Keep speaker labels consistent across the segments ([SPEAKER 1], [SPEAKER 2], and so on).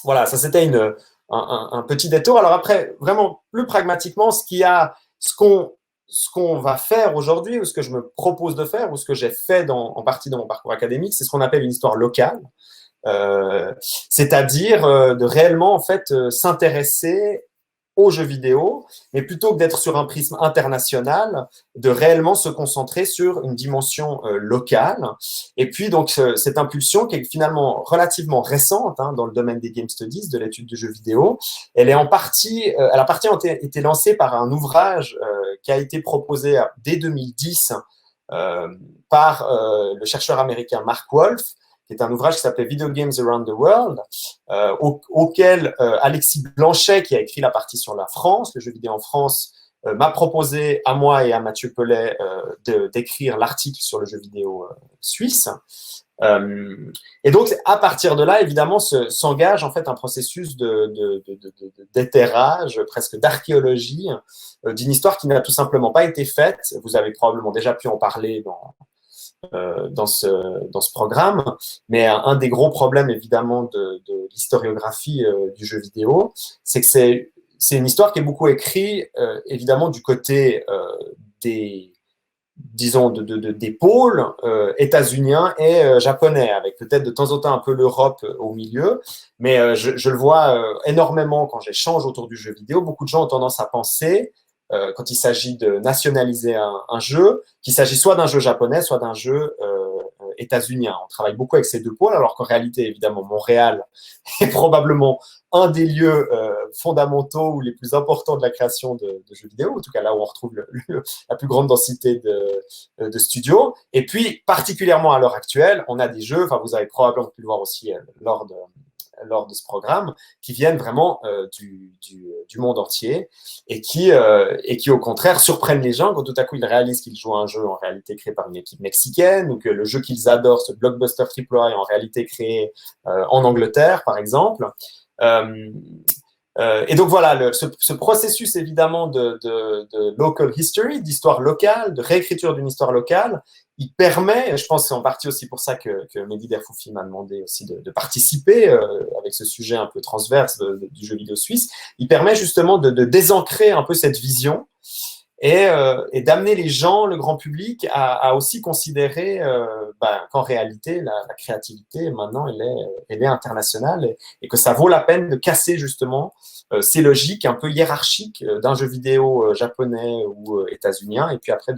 [SPEAKER 1] Voilà, ça c'était un petit détour. Alors après, vraiment plus pragmatiquement, ce qu'on va faire aujourd'hui, ou ce que je me propose de faire, ou ce que j'ai fait en partie dans mon parcours académique, c'est ce qu'on appelle une histoire locale. C'est-à-dire de réellement en fait s'intéresser aux jeux vidéo, mais plutôt que d'être sur un prisme international, de réellement se concentrer sur une dimension locale. Et puis donc cette impulsion qui est finalement relativement récente dans le domaine des game studies, de l'étude du jeu vidéo, elle est en partie, elle a partie été lancée par un ouvrage qui a été proposé dès 2010 par le chercheur américain Mark Wolf, qui est un ouvrage qui s'appelait Video Games Around the World, auquel Alexis Blanchet, qui a écrit la partie sur la France, le jeu vidéo en France, m'a proposé à moi et à Mathieu Pellet d'écrire l'article sur le jeu vidéo suisse. Et donc, à partir de là, évidemment, s'engage en fait un processus d'éthérage, presque d'archéologie, d'une histoire qui n'a tout simplement pas été faite. Vous avez probablement déjà pu en parler dans ce programme. Mais un des gros problèmes, évidemment, de l'historiographie du jeu vidéo, c'est que c'est une histoire qui est beaucoup écrite, évidemment, du côté disons, des pôles états-uniens et japonais, avec peut-être de temps en temps un peu l'Europe au milieu. Mais je le vois énormément quand j'échange autour du jeu vidéo. Beaucoup de gens ont tendance à penser, quand il s'agit de nationaliser un jeu, qu'il s'agit soit d'un jeu japonais, soit d'un jeu états-unien. On travaille beaucoup avec ces deux pôles, alors qu'en réalité, évidemment, Montréal est probablement un des lieux fondamentaux ou les plus importants de la création de jeux vidéo, en tout cas là où on retrouve la plus grande densité de studios. Et puis, particulièrement à l'heure actuelle, on a des jeux, enfin vous avez probablement pu le voir aussi lors de ce programme, qui viennent vraiment du monde entier et qui, au contraire, surprennent les gens quand tout à coup ils réalisent qu'ils jouent à un jeu en réalité créé par une équipe mexicaine ou que le jeu qu'ils adorent, ce blockbuster AAA, est en réalité créé en Angleterre, par exemple. Et donc voilà, ce processus évidemment de local history, d'histoire locale, de réécriture d'une histoire locale, il permet, je pense que c'est en partie aussi pour ça que Mehdi Derfoufi m'a demandé aussi de participer avec ce sujet un peu transverse du jeu vidéo suisse, il permet justement de désancrer un peu cette vision et d'amener les gens, le grand public, à aussi considérer qu'en réalité, la créativité, maintenant, elle est internationale et que ça vaut la peine de casser justement ces logiques un peu hiérarchiques d'un jeu vidéo japonais ou états-unien, et puis après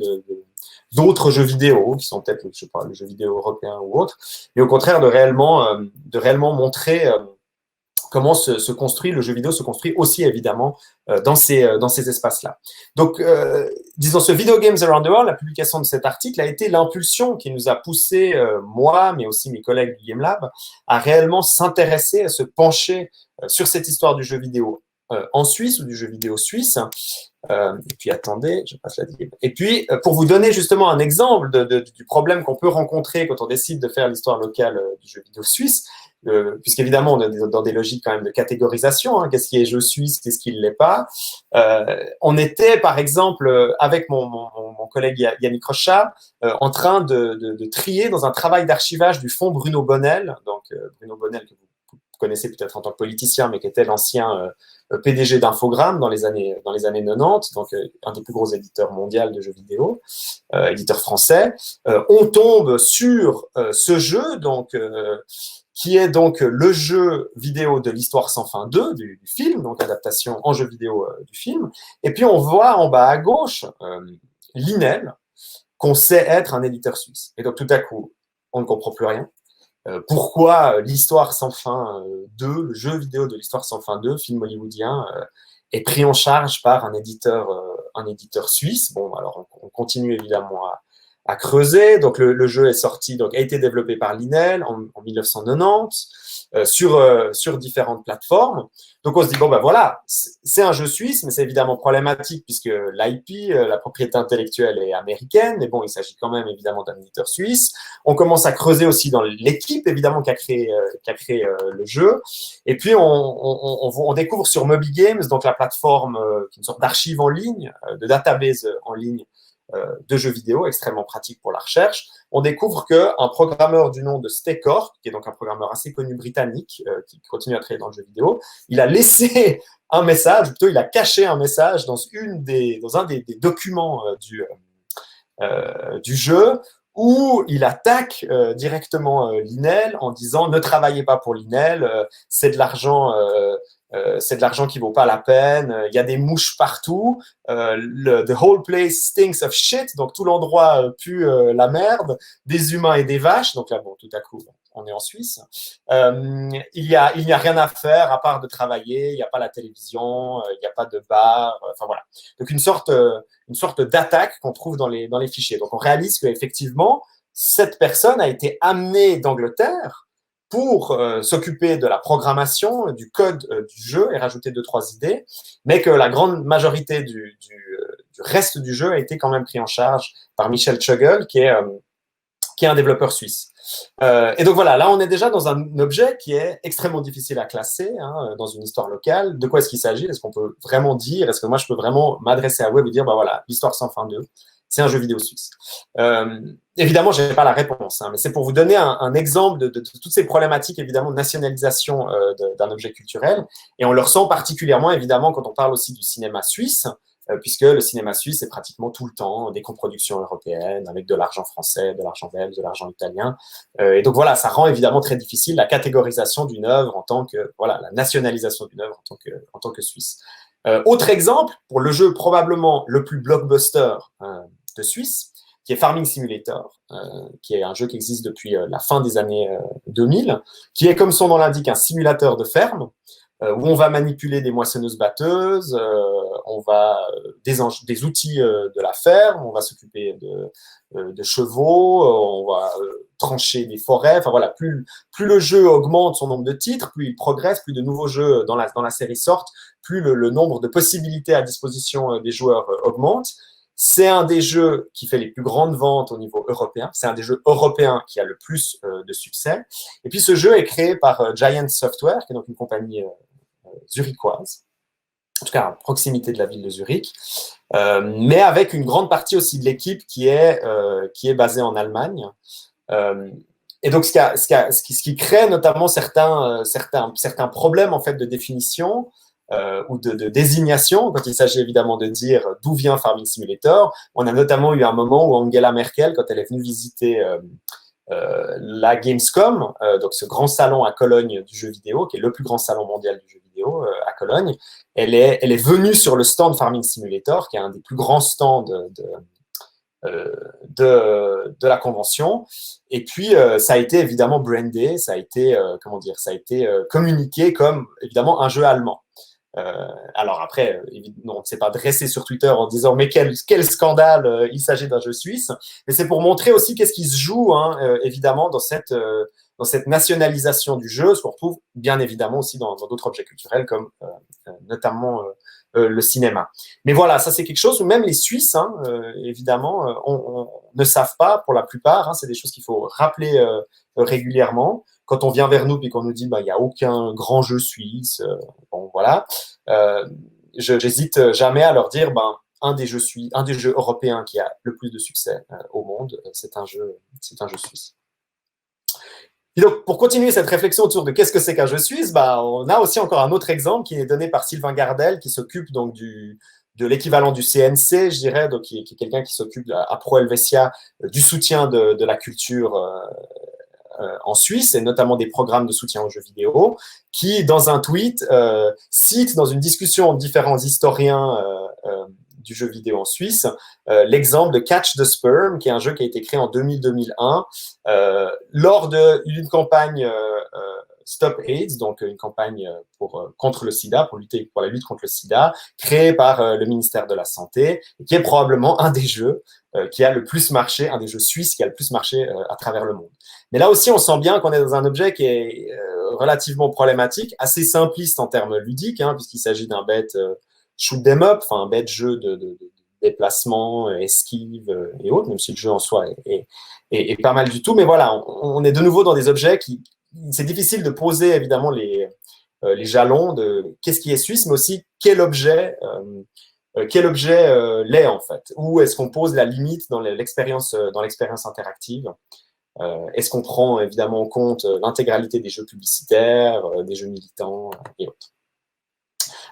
[SPEAKER 1] d'autres jeux vidéo, qui sont peut-être, je sais pas, le jeu vidéo européen ou autre, mais au contraire de réellement montrer comment se construit, le jeu vidéo se construit aussi évidemment dans ces espaces-là. Donc, disons, ce Video Games Around the World, la publication de cet article a été l'impulsion qui nous a poussé, moi, mais aussi mes collègues du Game Lab, à réellement s'intéresser, à se pencher sur cette histoire du jeu vidéo en Suisse ou du jeu vidéo suisse. Et puis, attendez, je passe la diapo. Et puis, pour vous donner justement un exemple du problème qu'on peut rencontrer quand on décide de faire l'histoire locale du jeu vidéo suisse, puisqu'évidemment, on est dans des logiques quand même de catégorisation, qu'est-ce qui est jeu suisse, qu'est-ce qui ne l'est pas. On était, par exemple, avec mon collègue Yannick Rochat, en train de trier dans un travail d'archivage du fonds Bruno Bonnel, donc Bruno Bonnel que vous connaissez peut-être en tant que politicien, mais qui était l'ancien PDG d'Infogrames dans les années 90, donc un des plus gros éditeurs mondiaux de jeux vidéo, éditeur français. On tombe sur ce jeu, donc qui est donc le jeu vidéo de l'Histoire sans fin 2 du film, donc adaptation en jeu vidéo du film. Et puis on voit en bas à gauche Linel, qu'on sait être un éditeur suisse. Et donc tout à coup, on ne comprend plus rien. Pourquoi l'Histoire sans fin 2, le jeu vidéo de l'Histoire sans fin 2, film hollywoodien, est pris en charge par un éditeur suisse. Bon, alors on continue évidemment à creuser. Donc le jeu est sorti, donc a été développé par Linel en 1990 sur différentes plateformes. Donc on se dit bon ben voilà, c'est un jeu suisse, mais c'est évidemment problématique puisque l'IP, la propriété intellectuelle, est américaine. Mais bon, il s'agit quand même évidemment d'un éditeur suisse. On commence à creuser aussi dans l'équipe évidemment qui a créé le jeu. Et puis on découvre sur Moby Games, donc la plateforme qui est une sorte d'archive en ligne, de database en ligne de jeux vidéo, extrêmement pratique pour la recherche. on découvre qu'un programmeur du nom de Stekor, qui est donc un programmeur assez connu britannique, qui continue à travailler dans le jeu vidéo, il a laissé un message, ou plutôt il a caché un message dans un des documents du jeu, où il attaque directement l'INEL en disant ne travaillez pas pour l'INEL, c'est de l'argent qui vaut pas la peine, il y a des mouches partout, the whole place stinks of shit, donc tout l'endroit pue la merde, des humains et des vaches, donc là bon tout à coup on est en Suisse, il n'y a rien à faire à part de travailler, il n'y a pas la télévision, il n'y a pas de bar, enfin voilà, donc une sorte d'attaque qu'on trouve dans les fichiers. Donc, on réalise qu'effectivement, cette personne a été amenée d'Angleterre pour s'occuper de la programmation, du code du jeu et rajouter 2-3 idées, mais que la grande majorité du reste du jeu a été quand même pris en charge par Michel Tschögl, qui est un développeur suisse. Et donc voilà, là on est déjà dans un objet qui est extrêmement difficile à classer dans une histoire locale. De quoi est-ce qu'il s'agit? Est-ce qu'on peut vraiment dire? Est-ce que moi je peux vraiment m'adresser à Web et dire, bah voilà, l'histoire sans fin 2, c'est un jeu vidéo suisse? Évidemment, je n'ai pas la réponse, mais c'est pour vous donner un exemple de toutes ces problématiques, évidemment, de nationalisation d'un objet culturel. Et on le ressent particulièrement, évidemment, quand on parle aussi du cinéma suisse, puisque le cinéma suisse est pratiquement tout le temps des coproductions européennes avec de l'argent français, de l'argent belge, de l'argent italien. Et donc voilà, ça rend évidemment très difficile la catégorisation d'une œuvre en tant que, voilà, la nationalisation d'une œuvre en tant que suisse. Autre exemple, pour le jeu probablement le plus blockbuster de Suisse, qui est Farming Simulator, qui est un jeu qui existe depuis la fin des années 2000, qui est, comme son nom l'indique, un simulateur de ferme, où on va manipuler des moissonneuses-batteuses, on va des outils de la ferme, on va s'occuper de chevaux, on va trancher des forêts. Enfin voilà, plus le jeu augmente son nombre de titres, plus il progresse, plus de nouveaux jeux dans la série sortent, plus le nombre de possibilités à disposition des joueurs augmente. C'est un des jeux qui fait les plus grandes ventes au niveau européen. C'est un des jeux européens qui a le plus de succès. Et puis, ce jeu est créé par Giant Software, qui est donc une compagnie zurichoise, en tout cas à proximité de la ville de Zurich, mais avec une grande partie aussi de l'équipe qui est basée en Allemagne. Et donc, ce qui crée notamment certains problèmes en fait de définition ou de désignation, quand il s'agit évidemment de dire d'où vient Farming Simulator. On a notamment eu un moment où Angela Merkel, quand elle est venue visiter la Gamescom, donc ce grand salon à Cologne du jeu vidéo, qui est le plus grand salon mondial du jeu vidéo à Cologne, elle est venue sur le stand Farming Simulator, qui est un des plus grands stands de la convention. Et puis, ça a été évidemment brandé, ça a été, communiqué comme évidemment un jeu allemand. Alors après, on ne s'est pas dressé sur Twitter en disant mais quel scandale, il s'agit d'un jeu suisse, mais c'est pour montrer aussi qu'est-ce qui se joue évidemment dans cette nationalisation du jeu, ce qu'on retrouve bien évidemment aussi dans d'autres objets culturels comme notamment le cinéma. Mais voilà, ça c'est quelque chose où même les Suisses, évidemment, on ne savent pas pour la plupart, c'est des choses qu'il faut rappeler régulièrement. Quand on vient vers nous et qu'on nous dit il n'y a aucun grand jeu suisse, bon voilà, j'hésite jamais à leur dire un des jeux européens qui a le plus de succès au monde, c'est un jeu suisse. Et donc, pour continuer cette réflexion autour de qu'est-ce que c'est qu'un jeu suisse, on a aussi encore un autre exemple qui est donné par Sylvain Gardel, qui s'occupe donc de l'équivalent du CNC, je dirais, donc qui est quelqu'un qui s'occupe à Pro Helvetia du soutien de la culture en Suisse, et notamment des programmes de soutien aux jeux vidéo, qui, dans un tweet, cite dans une discussion entre différents historiens du jeu vidéo en Suisse, l'exemple de Catch the Sperm, qui est un jeu qui a été créé en 2000-2001 lors d'une campagne Stop AIDS, donc une campagne contre le sida, pour la lutte contre le sida, créée par le ministère de la Santé, et qui est probablement un des jeux qui a le plus marché, un des jeux suisses qui a le plus marché à travers le monde. Mais là aussi, on sent bien qu'on est dans un objet qui est relativement problématique, assez simpliste en termes ludiques, puisqu'il s'agit d'un bête shoot them up, enfin un bête jeu de déplacement, esquive et autres, même si le jeu en soi est pas mal du tout. Mais voilà, on est de nouveau dans des objets c'est difficile de poser évidemment les jalons de qu'est-ce qui est suisse, mais aussi quel objet quel objet l'est en fait? Où est-ce qu'on pose la limite dans l'expérience interactive? Est-ce qu'on prend évidemment en compte l'intégralité des jeux publicitaires, des jeux militants et autres?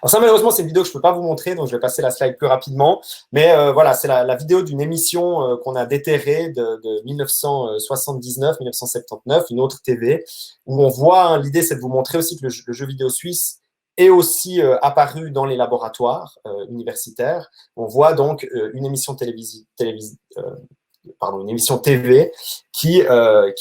[SPEAKER 1] Alors ça, malheureusement, c'est une vidéo que je ne peux pas vous montrer, donc je vais passer la slide plus rapidement. Mais voilà, c'est la vidéo d'une émission qu'on a déterrée de 1979-1979, une autre TV, où on voit, hein, l'idée, c'est de vous montrer aussi que le jeu vidéo suisse est aussi apparu dans les laboratoires universitaires. On voit donc une émission une émission TV qui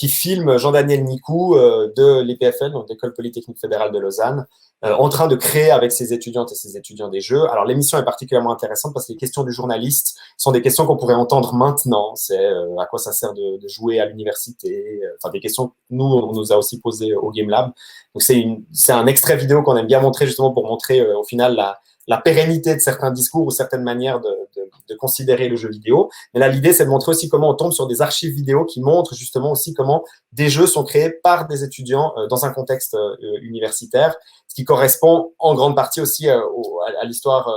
[SPEAKER 1] filme Jean-Daniel Nicou de l'EPFL, donc l'École Polytechnique Fédérale de Lausanne, en train de créer avec ses étudiantes et ses étudiants des jeux. Alors, l'émission est particulièrement intéressante parce que les questions du journaliste sont des questions qu'on pourrait entendre maintenant. C'est à quoi ça sert de jouer à l'université, enfin des questions que nous, on nous a aussi posées au Game Lab. Donc, c'est un extrait vidéo qu'on aime bien montrer justement pour montrer au final la pérennité de certains discours ou certaines manières de considérer le jeu vidéo. Mais là, l'idée, c'est de montrer aussi comment on tombe sur des archives vidéo qui montrent justement aussi comment des jeux sont créés par des étudiants dans un contexte universitaire, ce qui correspond en grande partie aussi à l'histoire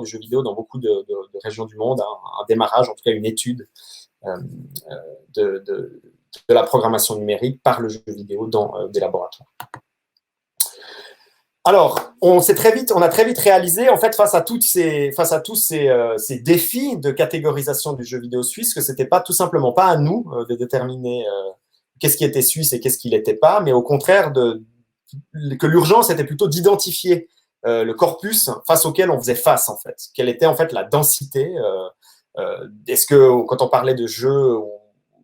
[SPEAKER 1] du jeu vidéo dans beaucoup de régions du monde, un démarrage, en tout cas une étude de la programmation numérique par le jeu vidéo dans des laboratoires. Alors, on a très vite réalisé, en fait, face à tous ces défis de catégorisation du jeu vidéo suisse, que c'était pas tout simplement pas à nous de déterminer qu'est-ce qui était suisse et qu'est-ce qui l'était pas, mais au contraire que l'urgence était plutôt d'identifier le corpus face auquel on faisait face, en fait. Quelle était en fait la densité est-ce que quand on parlait de jeux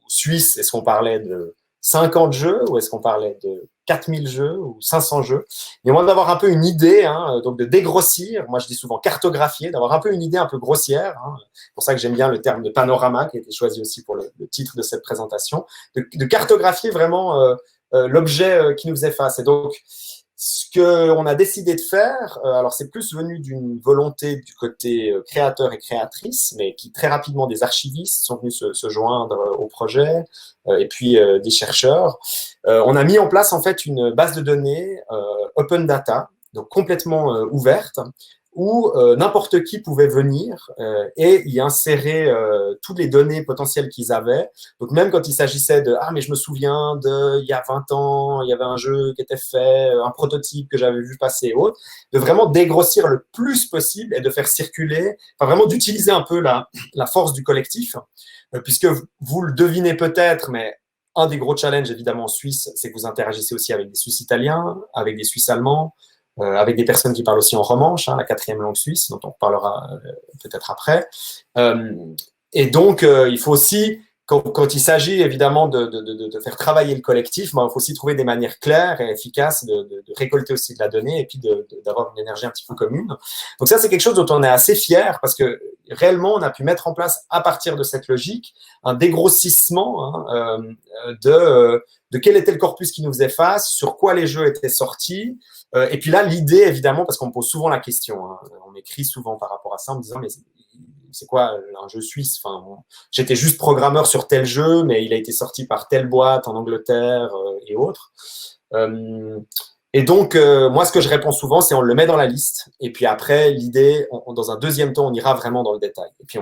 [SPEAKER 1] suisses, est-ce qu'on parlait de 50 jeux ou est-ce qu'on parlait de 4000 jeux ou 500 jeux? Et moins d'avoir un peu une idée, hein, donc de dégrossir, moi je dis souvent cartographier, d'avoir un peu une idée un peu grossière, hein, c'est pour ça que j'aime bien le terme de panorama qui a été choisi aussi pour le titre de cette présentation, de cartographier vraiment l'objet qui nous est face. Et donc, ce qu'on a décidé de faire, alors c'est plus venu d'une volonté du côté créateur et créatrice, mais qui très rapidement, des archivistes sont venus se joindre au projet, et puis des chercheurs. On a mis en place en fait une base de données open data, donc complètement ouverte, où n'importe qui pouvait venir et y insérer toutes les données potentielles qu'ils avaient. Donc même quand il s'agissait de « Ah, mais je me souviens il y a 20 ans, il y avait un jeu qui était fait, un prototype que j'avais vu passer et autres », de vraiment dégrossir le plus possible et de faire circuler, enfin vraiment d'utiliser un peu la force du collectif, puisque vous le devinez peut-être, mais un des gros challenges évidemment en Suisse, c'est que vous interagissez aussi avec des Suisses italiens, avec des Suisses allemands, avec des personnes qui parlent aussi en romanche, hein, la 4e langue suisse, dont on reparlera peut-être après. Et donc, il faut aussi, quand il s'agit évidemment de faire travailler le collectif, il faut aussi trouver des manières claires et efficaces de récolter aussi de la donnée et puis d'avoir une énergie un petit peu commune. Donc ça, c'est quelque chose dont on est assez fier parce que réellement, on a pu mettre en place, à partir de cette logique, un dégrossissement de quel était le corpus qui nous faisait face, sur quoi les jeux étaient sortis. Et puis là, l'idée, évidemment, parce qu'on me pose souvent la question, hein, on m'écrit souvent par rapport à ça en me disant « mais c'est quoi un jeu suisse ?» Enfin, j'étais juste programmeur sur tel jeu, mais il a été sorti par telle boîte en Angleterre et autres. Et donc, moi, ce que je réponds souvent, c'est on le met dans la liste. Et puis après, l'idée, dans un deuxième temps, on ira vraiment dans le détail. Et puis,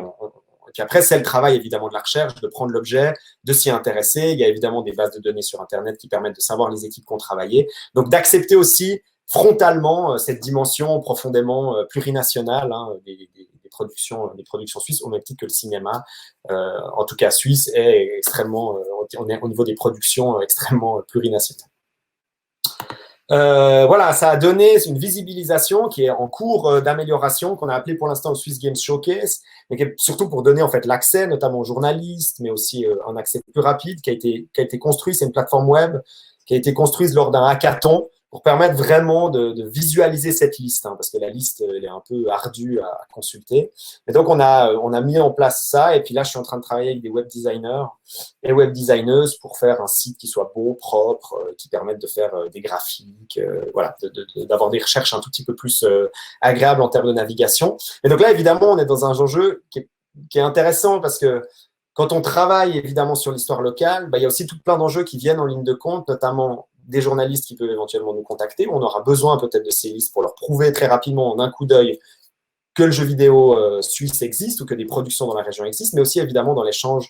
[SPEAKER 1] puis après, c'est le travail, évidemment, de la recherche, de prendre l'objet, de s'y intéresser. Il y a évidemment des bases de données sur Internet qui permettent de savoir les équipes qui ont travaillé. Donc, d'accepter aussi frontalement cette dimension profondément plurinationale des productions suisses, au même titre que le cinéma, en tout cas suisse, est extrêmement, on est au niveau des productions extrêmement plurinationales. Voilà, ça a donné une visibilisation qui est en cours d'amélioration, qu'on a appelé pour l'instant au Swiss Games Showcase, mais qui est surtout pour donner en fait l'accès, notamment aux journalistes, mais aussi un accès plus rapide qui a été construit. C'est une plateforme web qui a été construite lors d'un hackathon pour permettre vraiment de visualiser cette liste, hein, parce que la liste, elle est un peu ardue à consulter. Et donc, on a mis en place ça, et puis là, je suis en train de travailler avec des web designers et web designeuses pour faire un site qui soit beau, propre, qui permette de faire des graphiques, voilà, d'avoir des recherches un tout petit peu plus agréables en termes de navigation. Et donc là, évidemment, on est dans un enjeu qui est intéressant parce que quand on travaille évidemment sur l'histoire locale, il y a aussi tout plein d'enjeux qui viennent en ligne de compte, notamment des journalistes qui peuvent éventuellement nous contacter. On aura besoin peut-être de ces listes pour leur prouver très rapidement en un coup d'œil que le jeu vidéo suisse existe ou que des productions dans la région existent, mais aussi évidemment dans l'échange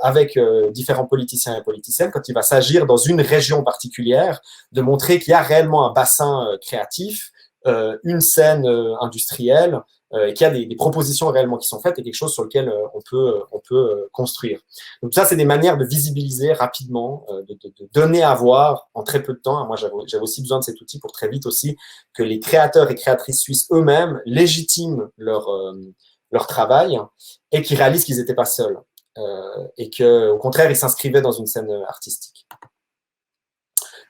[SPEAKER 1] avec différents politiciens et politiciennes, quand il va s'agir dans une région particulière de montrer qu'il y a réellement un bassin créatif, une scène industrielle, et qu'il y a des propositions réellement qui sont faites et quelque chose sur lequel on peut construire. Donc ça, c'est des manières de visibiliser rapidement, de donner à voir en très peu de temps. Moi, j'avais aussi besoin de cet outil pour très vite aussi que les créateurs et créatrices suisses eux-mêmes légitiment leur travail et qu'ils réalisent qu'ils n'étaient pas seuls et qu'au contraire, ils s'inscrivaient dans une scène artistique.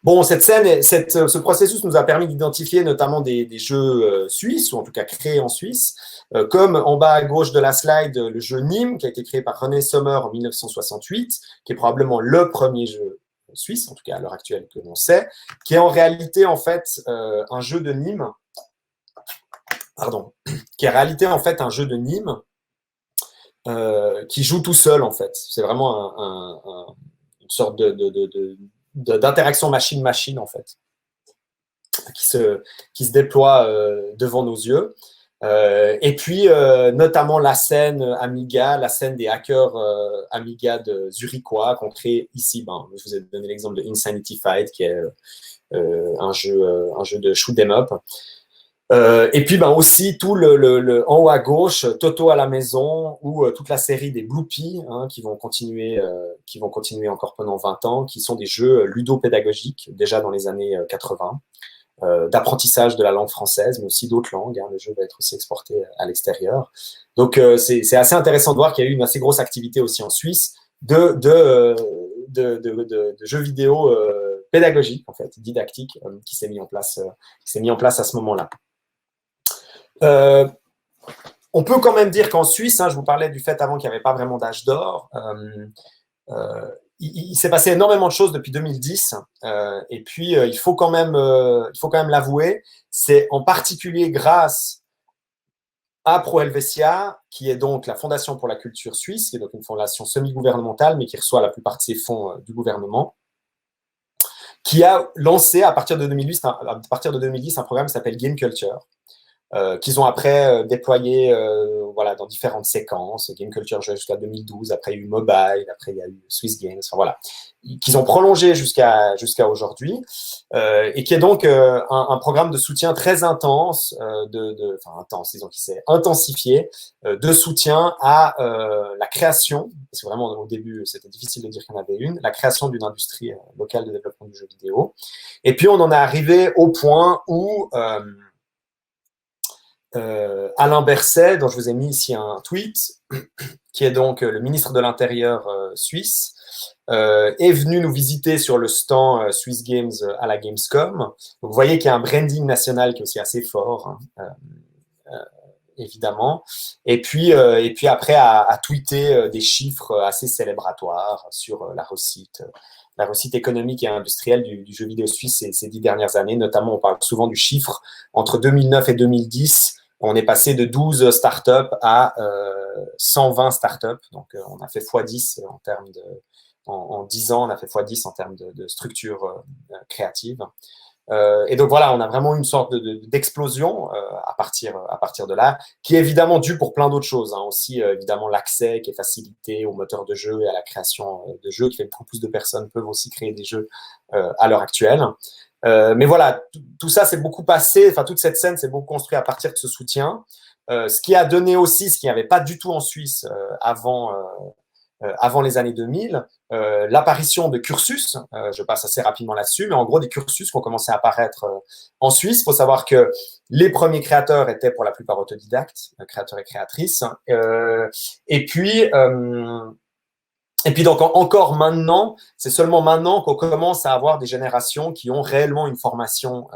[SPEAKER 1] Bon, ce processus nous a permis d'identifier notamment des jeux suisses, ou en tout cas créés en Suisse, comme en bas à gauche de la slide, le jeu Nîmes, qui a été créé par René Sommer en 1968, qui est probablement le premier jeu suisse, en tout cas à l'heure actuelle que l'on sait, qui est en réalité en fait un jeu de Nîmes, qui est en réalité en fait un jeu de Nîmes qui joue tout seul en fait. C'est vraiment une sorte d'interaction machine-machine, en fait, qui se déploie devant nos yeux. Et puis, notamment la scène Amiga, la scène des hackers Amiga de Zurichois qu'on crée ici. Je vous ai donné l'exemple de Insanity Fight, qui est un jeu de shoot 'em up. Et puis aussi tout en haut à gauche, Toto à la maison, ou toute la série des Bloopies qui vont continuer encore pendant 20 ans, qui sont des jeux ludopédagogiques déjà dans les années 80, d'apprentissage de la langue française, mais aussi d'autres langues. Le jeu va être aussi exporté à l'extérieur. Donc c'est assez intéressant de voir qu'il y a eu une assez grosse activité aussi en Suisse de jeux vidéo pédagogiques, en fait, didactiques, qui s'est mis en place à ce moment-là. On peut quand même dire qu'en Suisse, je vous parlais du fait avant qu'il n'y avait pas vraiment d'âge d'or, il s'est passé énormément de choses depuis 2010, et puis il faut quand même l'avouer, c'est en particulier grâce à Pro Helvetia, qui est donc la Fondation pour la culture suisse, qui est donc une fondation semi-gouvernementale, mais qui reçoit la plupart de ses fonds du gouvernement, qui a lancé à partir de 2010 un programme qui s'appelle Game Culture, qu'ils ont après déployé dans différentes séquences. Game Culture jusqu'à 2012, après il y a eu Mobile, après il y a eu Swiss Games, qu'ils ont prolongé jusqu'à aujourd'hui, et qui est donc un programme de soutien très intense, disons qu'il s'est intensifié, de soutien à la création, parce que vraiment au début c'était difficile de dire qu'il y en avait une, la création d'une industrie locale de développement du jeu vidéo. Et puis on en est arrivé au point où Alain Berset, dont je vous ai mis ici un tweet, qui est donc le ministre de l'Intérieur suisse, est venu nous visiter sur le stand Swiss Games à la Gamescom. Donc, vous voyez qu'il y a un branding national qui est aussi assez fort, évidemment. Et puis après, à tweeter des chiffres assez célébratoires sur la réussite économique et industrielle du jeu vidéo suisse ces 10 dernières années. Notamment, on parle souvent du chiffre. Entre 2009 et 2010, on est passé de 12 startups à 120 startups. Donc, on a fait x10 en termes en 10 ans, on a fait x10 en termes de structure créative. Et donc voilà, on a vraiment une sorte d'explosion à partir de là, qui est évidemment due pour plein d'autres choses. Aussi, évidemment, l'accès qui est facilité au moteur de jeu et à la création de jeux, qui fait que beaucoup plus de personnes peuvent aussi créer des jeux à l'heure actuelle. Mais voilà, tout ça s'est beaucoup passé, toute cette scène s'est beaucoup construite à partir de ce soutien, ce qui a donné aussi, ce qu'il n'y avait pas du tout en Suisse avant les années 2000, l'apparition de cursus, je passe assez rapidement là-dessus, mais en gros des cursus qui ont commencé à apparaître en Suisse. Il faut savoir que les premiers créateurs étaient pour la plupart autodidactes, créateurs et créatrices, et puis donc encore maintenant, c'est seulement maintenant qu'on commence à avoir des générations qui ont réellement une formation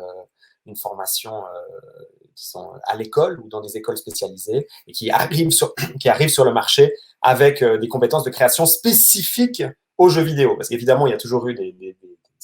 [SPEAKER 1] qui sont à l'école ou dans des écoles spécialisées et qui arrivent sur le marché avec des compétences de création spécifiques aux jeux vidéo. Parce qu'évidemment, il y a toujours eu des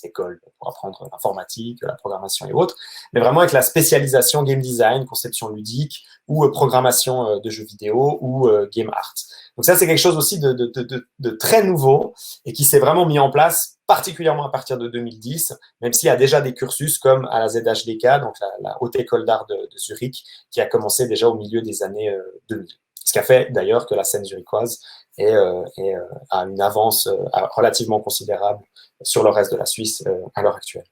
[SPEAKER 1] écoles pour apprendre l'informatique, la programmation et autres, mais vraiment avec la spécialisation game design, conception ludique ou programmation de jeux vidéo ou game art. Donc ça, c'est quelque chose aussi de très nouveau et qui s'est vraiment mis en place, particulièrement à partir de 2010, même s'il y a déjà des cursus comme à la ZHDK, donc la Haute École d'Art de Zurich, qui a commencé déjà au milieu des années 2000. Ce qui a fait d'ailleurs que la scène zurichoise a une avance relativement considérable sur le reste de la Suisse à l'heure actuelle.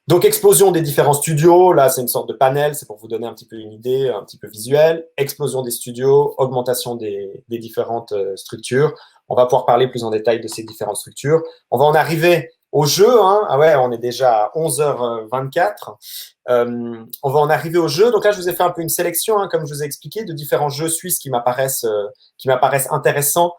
[SPEAKER 1] Donc, explosion des différents studios. Là, c'est une sorte de panel. C'est pour vous donner un petit peu une idée, un petit peu visuelle. Explosion des studios, augmentation des différentes structures. On va pouvoir parler plus en détail de ces différentes structures. On va en arriver au jeu. Ah ouais, on est déjà à 11h24. On va en arriver au jeu. Donc là, je vous ai fait un peu une sélection, comme je vous ai expliqué, de différents jeux suisses qui m'apparaissent intéressants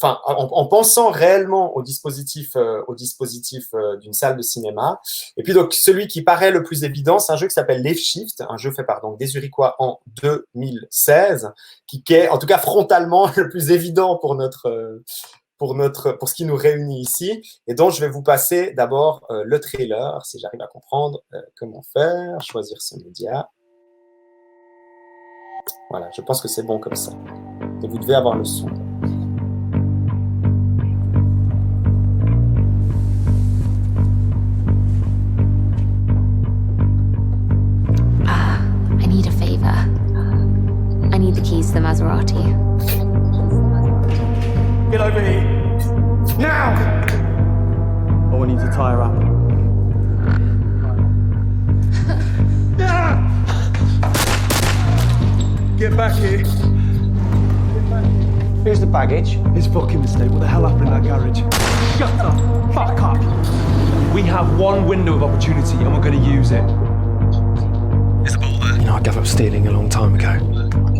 [SPEAKER 1] en pensant réellement au dispositif d'une salle de cinéma. Et puis donc celui qui paraît le plus évident, c'est un jeu qui s'appelle Live Shift, un jeu fait par donc des Zurichois en 2016, qui est en tout cas frontalement le plus évident pour ce qui nous réunit ici, et dont je vais vous passer d'abord le trailer, si j'arrive à comprendre comment faire, choisir ce média. Voilà, je pense que c'est bon comme ça. Et vous devez avoir le son.
[SPEAKER 2] I need the keys to the Maserati.
[SPEAKER 3] Get over here. Now! I want you to tie her up. Get back here.
[SPEAKER 4] Here's the baggage.
[SPEAKER 3] It's a fucking mistake. What the hell happened in that garage? Shut the fuck up. We have one window of opportunity and we're going to use it.
[SPEAKER 5] Is the ball there?
[SPEAKER 6] You know, I gave up stealing a long time ago.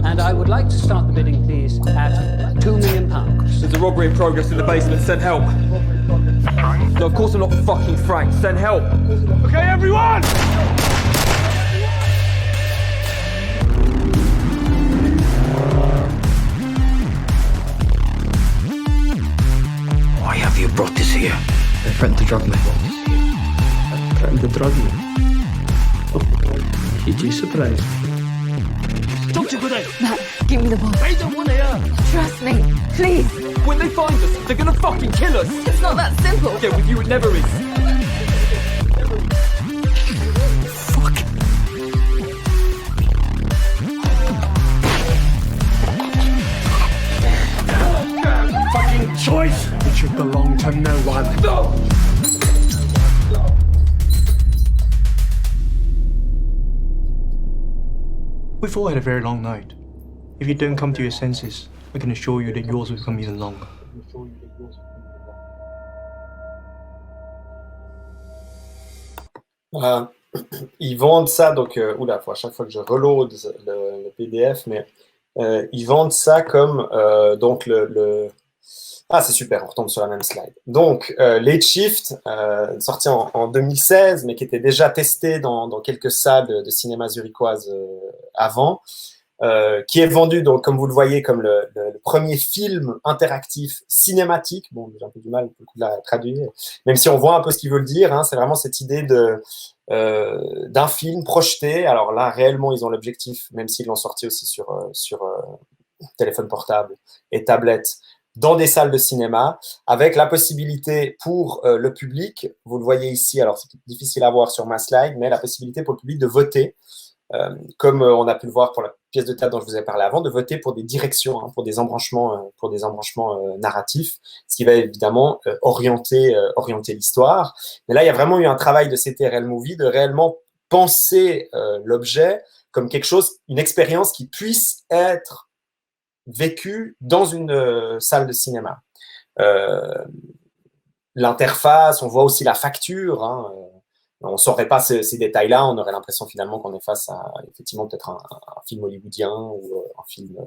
[SPEAKER 7] And I would like to start the bidding, please, at £2 million.
[SPEAKER 3] There's a robbery in progress in the basement. Send help. No, of course I'm not fucking Frank. Send help. Okay, everyone!
[SPEAKER 6] Why have you brought this here? They threatened to drug me.
[SPEAKER 5] Threatened to drug you. You surprised?
[SPEAKER 2] Matt, give me the ball.
[SPEAKER 3] They don't want to hear.
[SPEAKER 2] Trust me, please.
[SPEAKER 3] When they find us, they're gonna fucking kill us.
[SPEAKER 2] It's not that simple.
[SPEAKER 3] Yeah, with you it never is.
[SPEAKER 6] Fuck.
[SPEAKER 3] Fucking choice.
[SPEAKER 5] It should belong to no one.
[SPEAKER 3] No.
[SPEAKER 5] We've all had a very long night. If you don't come to your senses, I can assure you that yours will become even longer.
[SPEAKER 1] Ils vendent ça, donc, oula, faut à chaque fois que je reload le PDF, mais ils vendent ça comme donc Ah, c'est super, on retombe sur la même slide. Donc, Late Shift, sorti en 2016, mais qui était déjà testé dans quelques salles de cinéma zurichoise avant, qui est vendu, donc, comme vous le voyez, comme le premier film interactif cinématique. Bon, j'ai un peu du mal de la traduire, même si on voit un peu ce qu'il veut le dire. C'est vraiment cette idée d'un film projeté. Alors là, réellement, ils ont l'objectif, même s'ils l'ont sorti aussi sur téléphone portable et tablette, dans des salles de cinéma, avec la possibilité pour le public, vous le voyez ici, alors c'est difficile à voir sur ma slide, mais la possibilité pour le public de voter, comme on a pu le voir pour la pièce de théâtre dont je vous ai parlé avant, de voter pour des directions, pour des embranchements narratifs, ce qui va évidemment orienter l'histoire. Mais là, il y a vraiment eu un travail de CTRL Movie, de réellement penser l'objet comme quelque chose, une expérience qui puisse être vécu dans une salle de cinéma. L'interface, on voit aussi la facture. On ne saurait pas ces détails-là, on aurait l'impression finalement qu'on est face à effectivement peut-être un film hollywoodien ou un film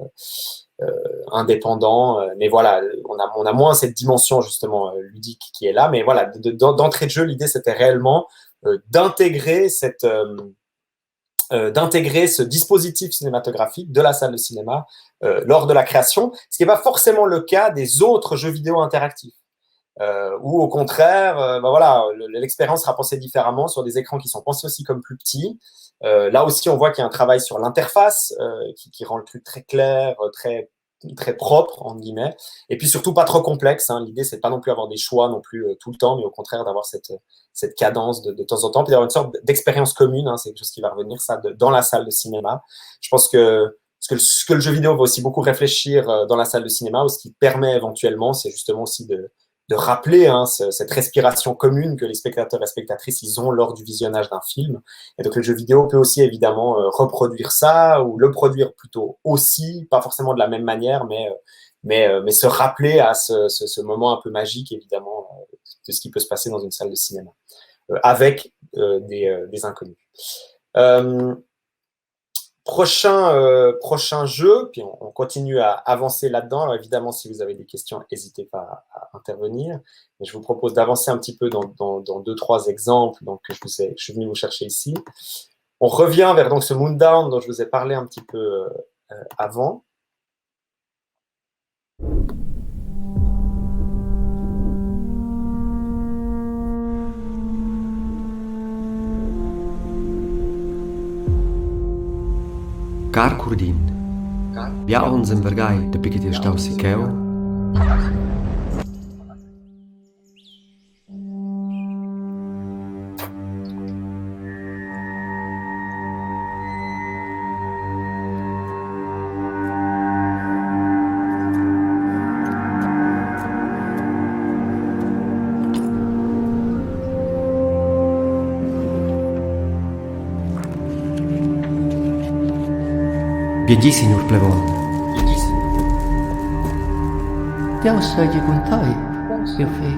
[SPEAKER 1] indépendant. Mais voilà, on a moins cette dimension justement ludique qui est là. Mais voilà, d'entrée de jeu, l'idée c'était réellement d'intégrer ce dispositif cinématographique de la salle de cinéma lors de la création, ce qui n'est pas forcément le cas des autres jeux vidéo interactifs. Ou au contraire, voilà, l'expérience sera pensée différemment sur des écrans qui sont pensés aussi comme plus petits. Là aussi, on voit qu'il y a un travail sur l'interface qui rend le truc très clair, très propre, entre guillemets. Et puis surtout pas trop complexe. Hein. L'idée, c'est pas non plus avoir des choix non plus tout le temps, mais au contraire d'avoir cette cadence de temps en temps, puis d'avoir une sorte d'expérience commune. Hein. C'est quelque chose qui va revenir ça dans la salle de cinéma. Je pense que ce que le jeu vidéo va aussi beaucoup réfléchir dans la salle de cinéma, ou ce qui permet éventuellement, c'est justement aussi de rappeler cette respiration commune que les spectateurs et spectatrices ils ont lors du visionnage d'un film. Et donc le jeu vidéo peut aussi évidemment reproduire ça, ou le produire plutôt aussi, pas forcément de la même manière, mais se rappeler à ce moment un peu magique évidemment de ce qui peut se passer dans une salle de cinéma avec des inconnus. Prochain jeu, puis on continue à avancer là-dedans. Alors évidemment, si vous avez des questions, n'hésitez pas à intervenir. Mais je vous propose d'avancer un petit peu dans 2-3 exemples donc, que je suis venu vous chercher ici. On revient vers donc, ce Moondown dont je vous ai parlé un petit peu avant.
[SPEAKER 6] Car Kurdin. Ja ons en vergai de piket je stau si keo. Biedi, signor Plevon.
[SPEAKER 4] Ja ossaggi contai, io fei.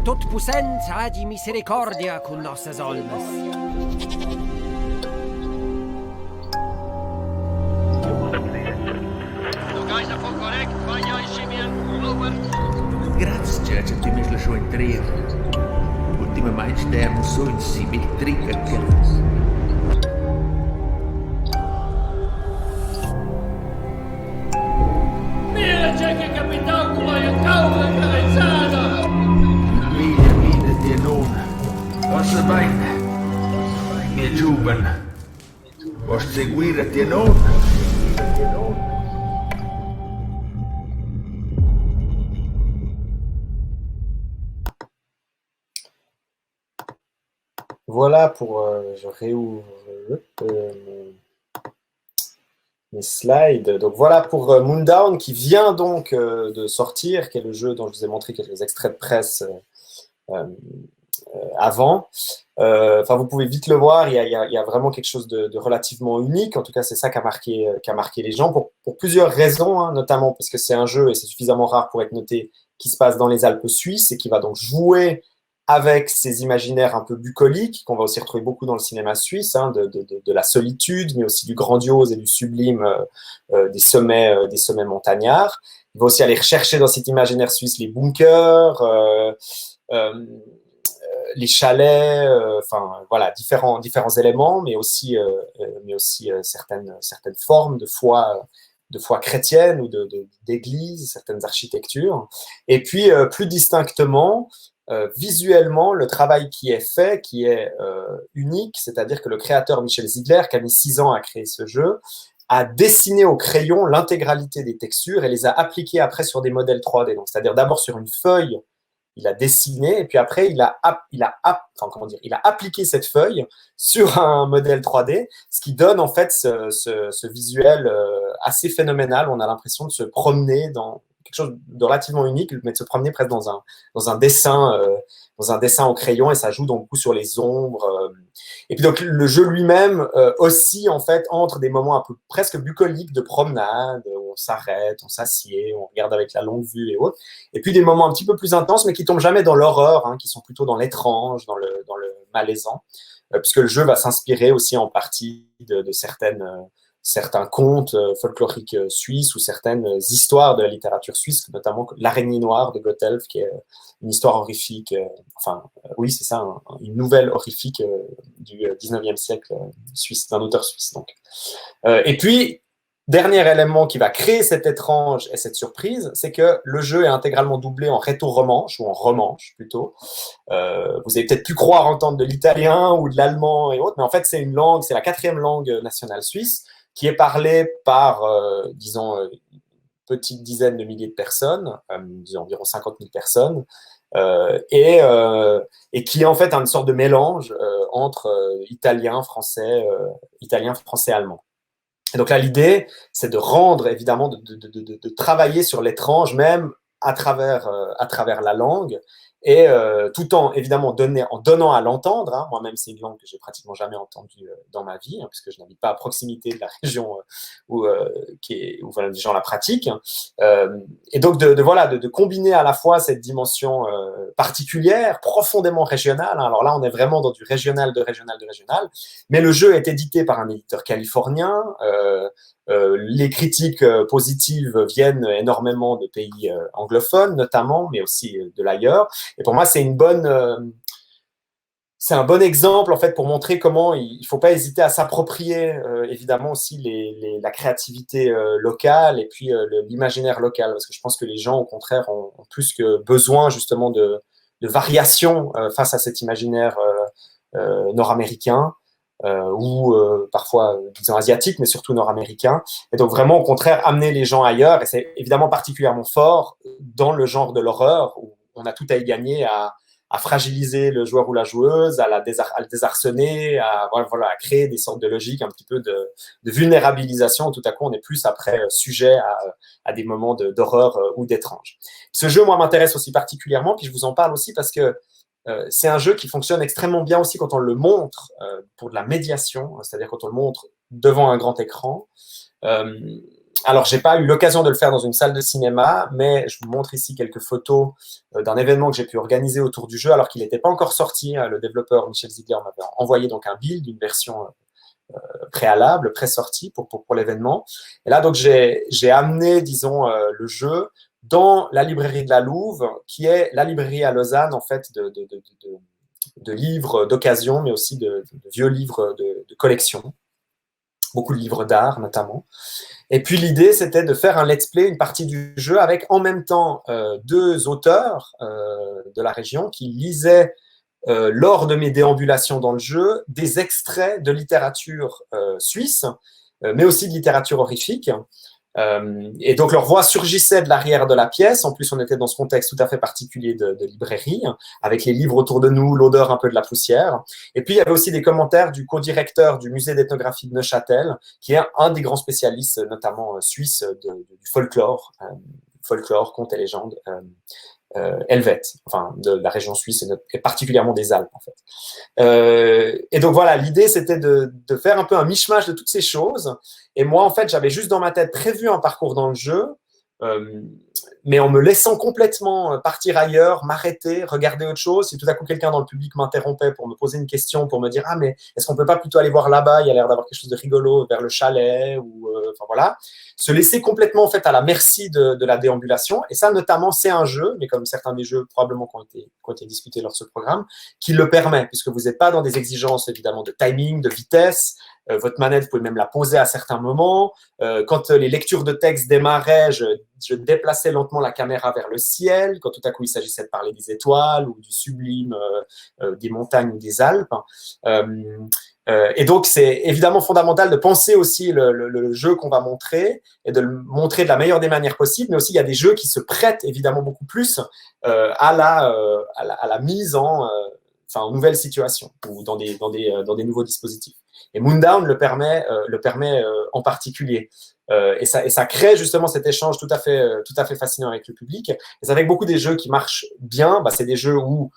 [SPEAKER 8] Tot puissent hagi misericordia con nossas almas.
[SPEAKER 9] Grazie, že ti misliš o intrigu. Ultima mais termos sonhos se me triga aquelas.
[SPEAKER 10] Mira, c'è che capitão com a calma cabeçada.
[SPEAKER 9] Minha de novo. Possa bem. Minha jovem. Posso seguir a te novo?
[SPEAKER 1] Voilà pour, je réouvre mes slides. Donc voilà pour Moondown qui vient donc de sortir, qui est le jeu dont je vous ai montré quelques extraits de presse avant. Enfin, vous pouvez vite le voir, il y a vraiment quelque chose de relativement unique. En tout cas, c'est ça qui a marqué les gens pour plusieurs raisons, hein, notamment parce que c'est un jeu, et c'est suffisamment rare pour être noté, qui se passe dans les Alpes suisses et qui va donc jouer avec ces imaginaires un peu bucoliques, qu'on va aussi retrouver beaucoup dans le cinéma suisse, hein, de la solitude, mais aussi du grandiose et du sublime des sommets montagnards. Il va aussi aller rechercher dans cet imaginaire suisse les bunkers, les chalets, enfin voilà, différents éléments, mais aussi certaines formes de foi chrétienne ou d'église, certaines architectures. Et puis, plus distinctement, visuellement, le travail qui est fait, qui est unique, c'est-à-dire que le créateur Michel Ziegler, qui a mis 6 ans à créer ce jeu, a dessiné au crayon l'intégralité des textures et les a appliquées après sur des modèles 3D. Donc, c'est-à-dire d'abord sur une feuille, il a dessiné et puis après, il a appliqué cette feuille sur un modèle 3D, ce qui donne en fait ce visuel assez phénoménal. On a l'impression de se promener dans quelque chose de relativement unique, mais de se promener presque dans un dessin au crayon, et ça joue donc beaucoup sur les ombres. Et puis donc le jeu lui-même aussi en fait entre des moments un peu presque bucoliques de promenade, où on s'arrête, on s'assied, on regarde avec la longue vue et autres, et puis des moments un petit peu plus intenses, mais qui tombent jamais dans l'horreur, hein, qui sont plutôt dans l'étrange, dans le malaisant, puisque le jeu va s'inspirer aussi en partie de certaines certains contes folkloriques suisses ou certaines histoires de la littérature suisse, notamment L'Araignée noire de Gotthelf, qui est une histoire horrifique, oui, c'est ça, une nouvelle horrifique du 19e siècle suisse, d'un auteur suisse. Donc. Et puis, dernier élément qui va créer cet étrange et cette surprise, c'est que le jeu est intégralement doublé en rétro-romanche, ou en romanche plutôt. Vous avez peut-être pu croire entendre de l'italien ou de l'allemand et autres, mais en fait, c'est une langue, c'est la 4e langue nationale suisse, qui est parlée par, disons, une petite dizaine de milliers de personnes, disons environ 50 000 personnes, et qui est en fait une sorte de mélange entre italien, français, allemand. Et donc là, l'idée, c'est de rendre, évidemment, de travailler sur l'étrange, même à travers la langue, et tout en, évidemment, en donnant à l'entendre. Hein. Moi-même, c'est une langue que j'ai pratiquement jamais entendue dans ma vie, hein, puisque je n'habite pas à proximité de la région où voilà, les gens la pratiquent. Et donc, de combiner à la fois cette dimension particulière, profondément régionale. Hein. Alors là, on est vraiment dans du régional, mais le jeu est édité par un éditeur californien. Les critiques positives viennent énormément de pays anglophones, notamment, mais aussi de l'ailleurs. Et pour moi, c'est un bon exemple en fait pour montrer comment il ne faut pas hésiter à s'approprier évidemment aussi la créativité locale et puis l'imaginaire local, parce que je pense que les gens au contraire ont plus que besoin justement de variation face à cet imaginaire nord-américain. Ou parfois, disons, asiatique, mais surtout nord-américain. Et donc, vraiment, au contraire, amener les gens ailleurs. Et c'est évidemment particulièrement fort dans le genre de l'horreur, où on a tout à y gagner à fragiliser le joueur ou la joueuse, à le désarçonner, à créer des sortes de logiques, un petit peu de vulnérabilisation. Tout à coup, on est plus après sujet à des moments d'horreur ou d'étrange. Ce jeu, moi, m'intéresse aussi particulièrement, puis je vous en parle aussi parce que c'est un jeu qui fonctionne extrêmement bien aussi quand on le montre pour de la médiation, c'est-à-dire quand on le montre devant un grand écran. Alors, je n'ai pas eu l'occasion de le faire dans une salle de cinéma, mais je vous montre ici quelques photos d'un événement que j'ai pu organiser autour du jeu, alors qu'il n'était pas encore sorti. Le développeur Michel Ziegler m'avait envoyé donc un build, une version préalable, pré-sortie pour l'événement. Et là, donc, j'ai amené, disons, le jeu dans la librairie de la Louve, qui est la librairie à Lausanne, en fait, de livres d'occasion, mais aussi de vieux livres de collection. Beaucoup de livres d'art, notamment. Et puis, l'idée, c'était de faire un let's play, une partie du jeu, avec en même temps 2 auteurs de la région qui lisaient, lors de mes déambulations dans le jeu, des extraits de littérature suisse, mais aussi de littérature horrifique. Et donc, leur voix surgissait de l'arrière de la pièce. En plus, on était dans ce contexte tout à fait particulier de librairie, avec les livres autour de nous, l'odeur un peu de la poussière. Et puis, il y avait aussi des commentaires du co-directeur du musée d'ethnographie de Neuchâtel, qui est un des grands spécialistes, notamment suisse, du folklore, contes et légendes, helvète, enfin de la région suisse et particulièrement des Alpes en fait. Et donc voilà, l'idée c'était de faire un peu un mishmash de toutes ces choses. Et moi en fait, j'avais juste dans ma tête prévu un parcours dans le jeu, mais en me laissant complètement partir ailleurs, m'arrêter, regarder autre chose. Si tout à coup quelqu'un dans le public m'interrompait pour me poser une question, pour me dire « Ah, mais est-ce qu'on peut pas plutôt aller voir là-bas? Il y a l'air d'avoir quelque chose de rigolo vers le chalet. » ou enfin voilà. Se laisser complètement en fait à la merci de la déambulation. Et ça, notamment, c'est un jeu, mais comme certains des jeux probablement qui ont été discutés lors de ce programme, qui le permet, puisque vous n'êtes pas dans des exigences évidemment de timing, de vitesse. Votre manette, vous pouvez même la poser à certains moments. Quand les lectures de texte démarraient, je déplaçais lentement la caméra vers le ciel, quand tout à coup il s'agissait de parler des étoiles ou du sublime des montagnes ou des Alpes. Et donc, c'est évidemment fondamental de penser aussi le jeu qu'on va montrer et de le montrer de la meilleure des manières possibles, mais aussi il y a des jeux qui se prêtent évidemment beaucoup plus à la mise en nouvelles situations ou dans des nouveaux dispositifs. Et Moondown le permet en particulier. Et ça crée justement cet échange tout à fait fascinant avec le public. Et c'est avec beaucoup des jeux qui marchent bien, c'est des jeux où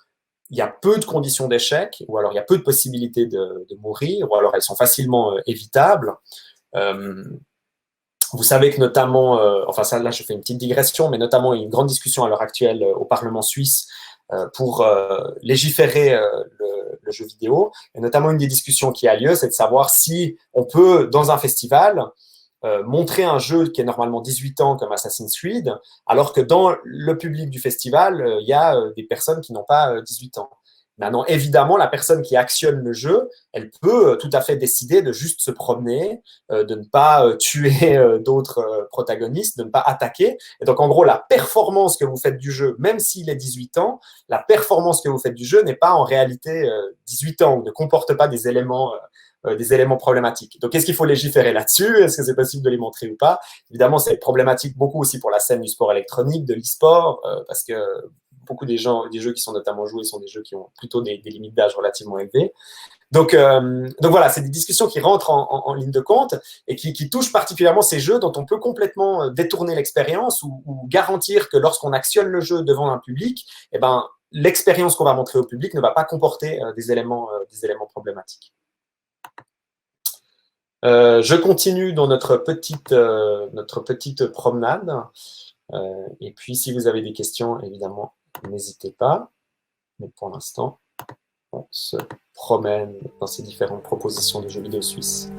[SPEAKER 1] il y a peu de conditions d'échec, ou alors il y a peu de possibilités de mourir, ou alors elles sont facilement évitables. Vous savez que notamment, là je fais une petite digression, mais notamment il y a une grande discussion à l'heure actuelle au Parlement suisse pour légiférer le le jeu vidéo. Et notamment, une des discussions qui a lieu, c'est de savoir si on peut, dans un festival, montrer un jeu qui est normalement 18 ans comme Assassin's Creed, alors que dans le public du festival, il y a des personnes qui n'ont pas 18 ans. Maintenant, évidemment, la personne qui actionne le jeu, elle peut tout à fait décider de juste se promener, de ne pas tuer d'autres protagonistes, de ne pas attaquer. Et donc, en gros, la performance que vous faites du jeu, même s'il est 18 ans, la performance que vous faites du jeu n'est pas en réalité 18 ans ou ne comporte pas des éléments problématiques. Donc, est-ce qu'il faut légiférer là-dessus? Est-ce que c'est possible de les montrer ou pas? Évidemment, c'est problématique beaucoup aussi pour la scène du sport électronique, de l'e-sport, parce que beaucoup des jeux qui sont notamment joués sont des jeux qui ont plutôt des limites d'âge relativement élevées. Donc voilà, c'est des discussions qui rentrent en ligne de compte et qui touchent particulièrement ces jeux dont on peut complètement détourner l'expérience ou garantir que lorsqu'on actionne le jeu devant un public, eh ben, l'expérience qu'on va montrer au public ne va pas comporter des éléments problématiques. Je continue dans notre petite promenade. Et puis, si vous avez des questions, évidemment, n'hésitez pas. Mais pour l'instant, on se promène dans ces différentes propositions de jeux vidéo suisses.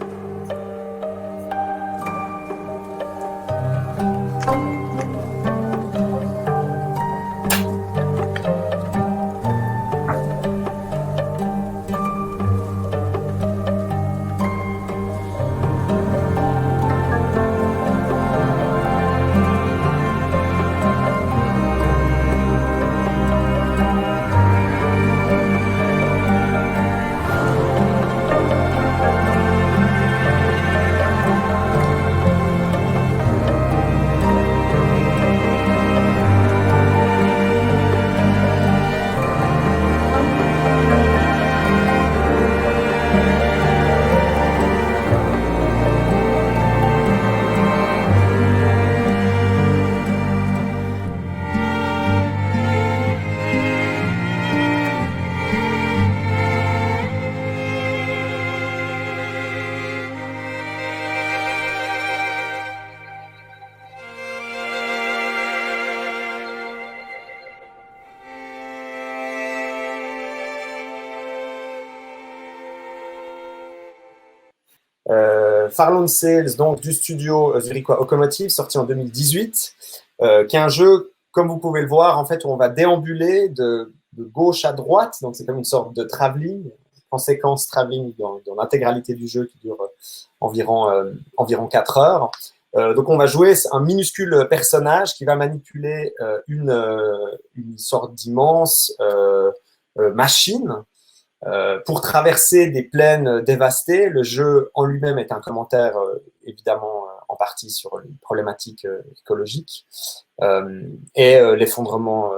[SPEAKER 1] Farland Sales, donc du studio zurichois Okomotiv, sorti en 2018, qui est un jeu, comme vous pouvez le voir, en fait, où on va déambuler de gauche à droite, donc c'est comme une sorte de travelling, en séquence travelling dans l'intégralité du jeu qui dure environ 4 heures. Donc on va jouer un minuscule personnage qui va manipuler une sorte d'immense machine pour traverser des plaines dévastées. Le jeu en lui-même est un commentaire évidemment en partie sur les problématiques écologiques et l'effondrement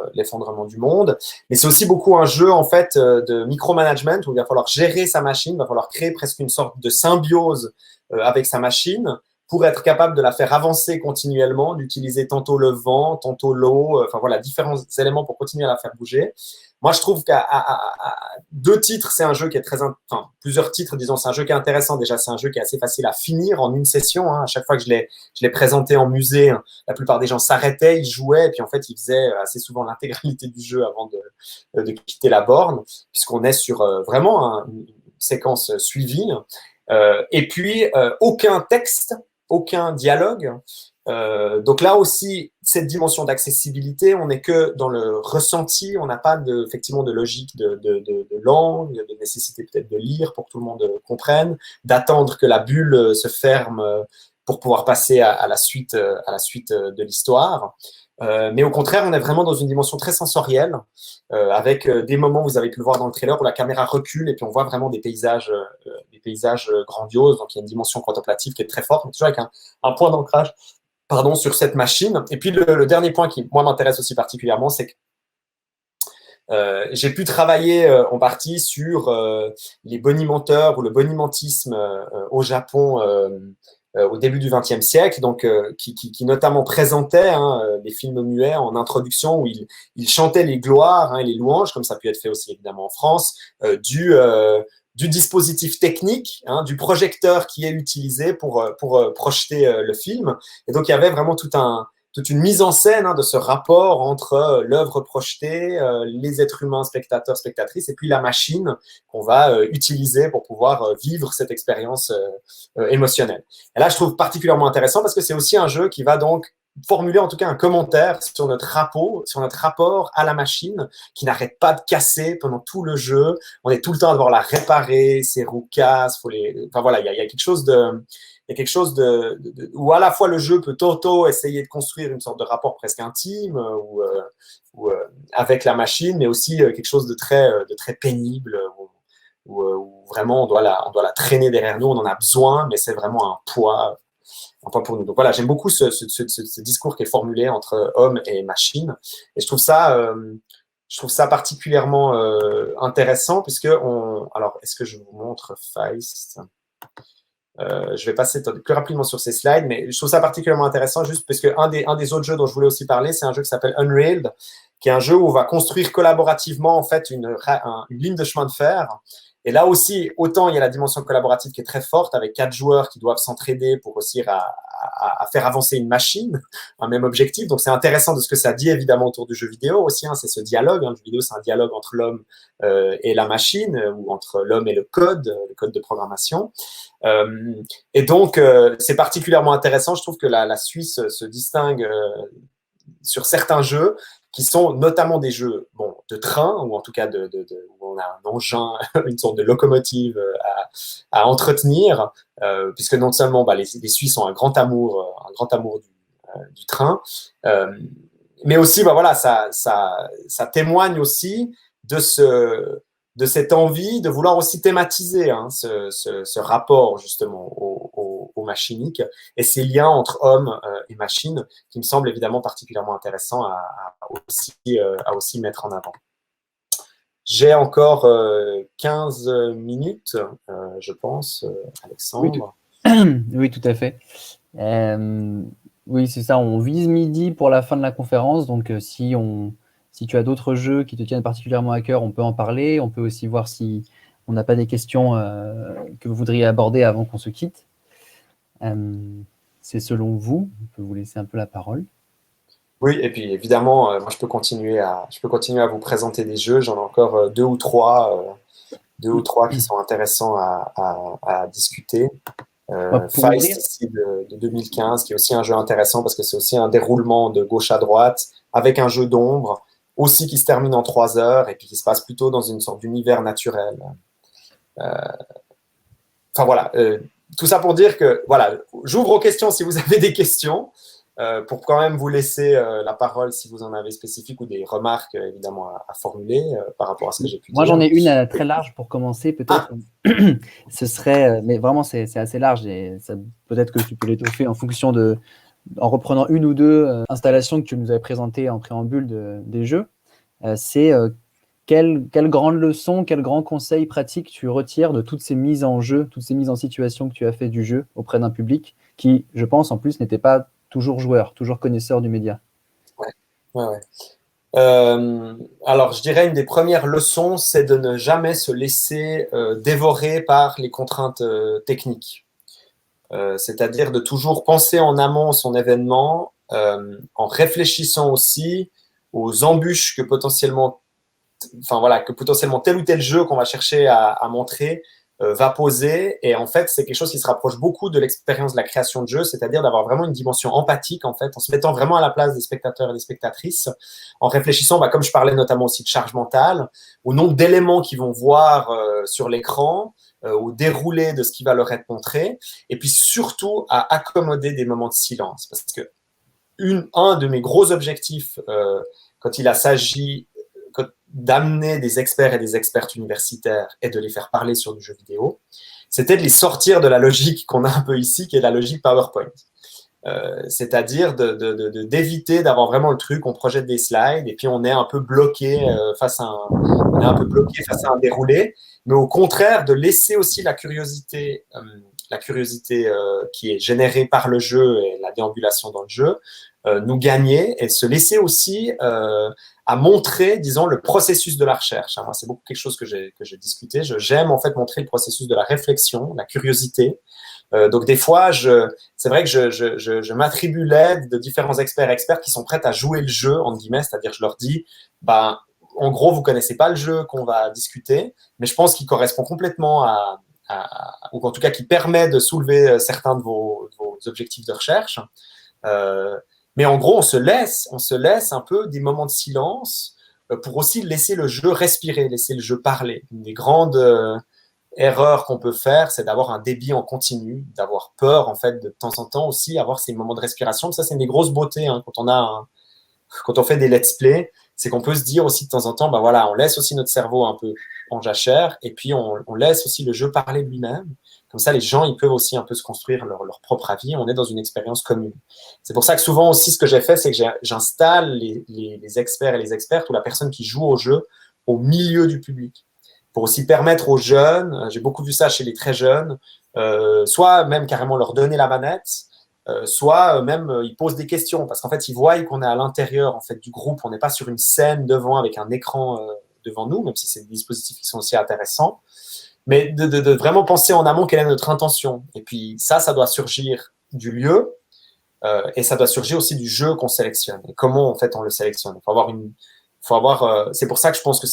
[SPEAKER 1] du monde. Mais c'est aussi beaucoup un jeu en fait de micromanagement où il va falloir gérer sa machine, il va falloir créer presque une sorte de symbiose avec sa machine pour être capable de la faire avancer continuellement, d'utiliser tantôt le vent, tantôt l'eau, enfin voilà, différents éléments pour continuer à la faire bouger. Moi, je trouve qu'à 2 titres, c'est un jeu qui est enfin, plusieurs titres, disons, c'est un jeu qui est intéressant. Déjà, c'est un jeu qui est assez facile à finir en une session. Hein. À chaque fois que je l'ai présenté en musée, hein, la plupart des gens s'arrêtaient, ils jouaient, et puis en fait, ils faisaient assez souvent l'intégralité du jeu avant de quitter la borne, puisqu'on est sur vraiment une séquence suivie. Et puis, aucun texte, aucun dialogue. Donc là aussi, cette dimension d'accessibilité, on n'est que dans le ressenti, on n'a pas effectivement de logique de langue, de nécessité peut-être de lire pour que tout le monde comprenne, d'attendre que la bulle se ferme pour pouvoir passer à la suite de l'histoire. Mais au contraire, on est vraiment dans une dimension très sensorielle, avec des moments, vous avez pu le voir dans le trailer, où la caméra recule et puis on voit vraiment des paysages grandioses. Donc il y a une dimension contemplative qui est très forte, mais toujours avec un point d'ancrage sur cette machine. Et puis le dernier point qui, moi, m'intéresse aussi particulièrement, c'est que j'ai pu travailler en partie sur les bonimenteurs ou le bonimentisme au Japon au début du XXe siècle, donc qui notamment présentait les films muets en introduction où ils chantaient les gloires et les louanges, comme ça a pu être fait aussi évidemment en France, du dispositif technique, du projecteur qui est utilisé pour projeter le film. Et donc, il y avait vraiment tout un toute une mise en scène de ce rapport entre l'œuvre projetée, les êtres humains, spectateurs, spectatrices, et puis la machine qu'on va utiliser pour pouvoir vivre cette expérience émotionnelle. Et là, je trouve particulièrement intéressant parce que c'est aussi un jeu qui va donc formuler en tout cas un commentaire sur notre rapport à la machine qui n'arrête pas de casser pendant tout le jeu. On est tout le temps à devoir la réparer, ses roues cassent, enfin voilà, il y a quelque chose où à la fois le jeu peut essayer de construire une sorte de rapport presque intime ou avec la machine, mais aussi quelque chose de très pénible où vraiment on doit la traîner derrière nous, on en a besoin, mais c'est vraiment un poids pour nous. Donc voilà, j'aime beaucoup ce discours qui est formulé entre homme et machine, et je trouve ça particulièrement intéressant puisque alors est-ce que je vous montre Feist? Je vais passer plus rapidement sur ces slides, mais je trouve ça particulièrement intéressant juste parce que un des autres jeux dont je voulais aussi parler, c'est un jeu qui s'appelle Unrailed, qui est un jeu où on va construire collaborativement en fait une ligne de chemin de fer. Et là aussi, autant il y a la dimension collaborative qui est très forte avec 4 joueurs qui doivent s'entraider pour réussir à faire avancer une machine, un même objectif. Donc, c'est intéressant de ce que ça dit évidemment autour du jeu vidéo aussi. C'est ce dialogue. Le jeu vidéo, c'est un dialogue entre l'homme et la machine ou entre l'homme et le code de programmation. Et donc, c'est particulièrement intéressant. Je trouve que la Suisse se distingue sur certains jeux qui sont notamment des jeux de train, ou en tout cas où on a un engin, une sorte de locomotive à entretenir, puisque non seulement les Suisses ont un grand amour du train, mais aussi voilà, ça témoigne aussi de cette envie de vouloir aussi thématiser ce rapport justement au machinique et ces liens entre homme et machine qui me semblent évidemment particulièrement intéressants à aussi mettre en avant. J'ai encore 15 minutes, je pense, Alexandre.
[SPEAKER 11] Oui, tout à fait. Oui, c'est ça, on vise midi pour la fin de la conférence, donc si tu as d'autres jeux qui te tiennent particulièrement à cœur, on peut en parler. On peut aussi voir si on n'a pas des questions que vous voudriez aborder avant qu'on se quitte. C'est selon vous. On peut vous laisser un peu la parole.
[SPEAKER 1] Oui, et puis évidemment, moi je peux continuer à vous présenter des jeux. J'en ai encore deux ou trois qui sont intéressants à discuter. Feist ici de 2015, qui est aussi un jeu intéressant parce que c'est aussi un déroulement de gauche à droite avec un jeu d'ombre aussi qui se termine en 3 heures et puis qui se passe plutôt dans une sorte d'univers naturel. Enfin voilà, tout ça pour dire que voilà, j'ouvre aux questions si vous avez des questions, pour quand même vous laisser la parole si vous en avez spécifiques ou des remarques évidemment à formuler par rapport à ce que j'ai pu dire.
[SPEAKER 11] Moi j'en ai une très large pour commencer peut-être. Ce serait, mais vraiment c'est assez large et peut-être que tu peux l'étoffer en fonction en reprenant une ou deux installations que tu nous avais présentées en préambule des jeux. C'est quelle grande leçon, quel grand conseil pratique tu retires de toutes ces mises en jeu, toutes ces mises en situation que tu as fait du jeu auprès d'un public qui, je pense, en plus, n'était pas toujours joueur, toujours connaisseur du média.
[SPEAKER 1] Ouais. Alors, je dirais une des premières leçons, c'est de ne jamais se laisser dévorer par les contraintes techniques. C'est-à-dire de toujours penser en amont son événement, en réfléchissant aussi aux embûches que potentiellement tel ou tel jeu qu'on va chercher à montrer va poser. Et en fait, c'est quelque chose qui se rapproche beaucoup de l'expérience de la création de jeu, c'est-à-dire d'avoir vraiment une dimension empathique, en fait, en se mettant vraiment à la place des spectateurs et des spectatrices, en réfléchissant, comme je parlais notamment aussi de charge mentale, au nombre d'éléments qu'ils vont voir sur l'écran, au déroulé de ce qui va leur être montré, et puis surtout à accommoder des moments de silence. Parce que un de mes gros objectifs quand il s'agit d'amener des experts et des expertes universitaires et de les faire parler sur du jeu vidéo, c'était de les sortir de la logique qu'on a un peu ici, qui est la logique PowerPoint. C'est-à-dire d'éviter d'avoir vraiment le truc, on projette des slides et puis on est un peu bloqué face à un déroulé, mais au contraire de laisser aussi la curiosité qui est générée par le jeu et la déambulation dans le jeu, nous gagner et se laisser aussi à montrer, disons, le processus de la recherche. Moi, c'est beaucoup quelque chose que j'ai discuté. J'aime en fait montrer le processus de la réflexion, la curiosité. Donc des fois, c'est vrai que je m'attribue l'aide de différents experts qui sont prêts à jouer le jeu, entre guillemets, c'est-à-dire je leur dis, en gros, vous connaissez pas le jeu qu'on va discuter, mais je pense qu'il correspond complètement ou en tout cas qui permet de soulever certains de vos objectifs de recherche. Mais en gros, on se laisse un peu des moments de silence pour aussi laisser le jeu respirer, laisser le jeu parler. Une des grandes erreurs qu'on peut faire, c'est d'avoir un débit en continu, d'avoir peur, en fait, de temps en temps aussi, avoir ces moments de respiration. Ça, c'est une des grosses beautés quand on fait des let's play, c'est qu'on peut se dire aussi de temps en temps, on laisse aussi notre cerveau un peu en jachère et puis on laisse aussi le jeu parler de lui-même. Comme ça, les gens, ils peuvent aussi un peu se construire leur propre avis. On est dans une expérience commune. C'est pour ça que souvent aussi, ce que j'ai fait, c'est que j'installe les experts et les expertes ou la personne qui joue au jeu au milieu du public. Pour aussi permettre aux jeunes, j'ai beaucoup vu ça chez les très jeunes, soit même carrément leur donner la manette, soit même ils posent des questions parce qu'en fait, ils voient qu'on est à l'intérieur en fait, du groupe. On n'est pas sur une scène devant avec un écran devant nous, même si c'est des dispositifs qui sont aussi intéressants. Mais de vraiment penser en amont quelle est notre intention. Et puis ça doit surgir du lieu et ça doit surgir aussi du jeu qu'on sélectionne. Et comment, en fait, on le sélectionne. C'est pour ça que je pense que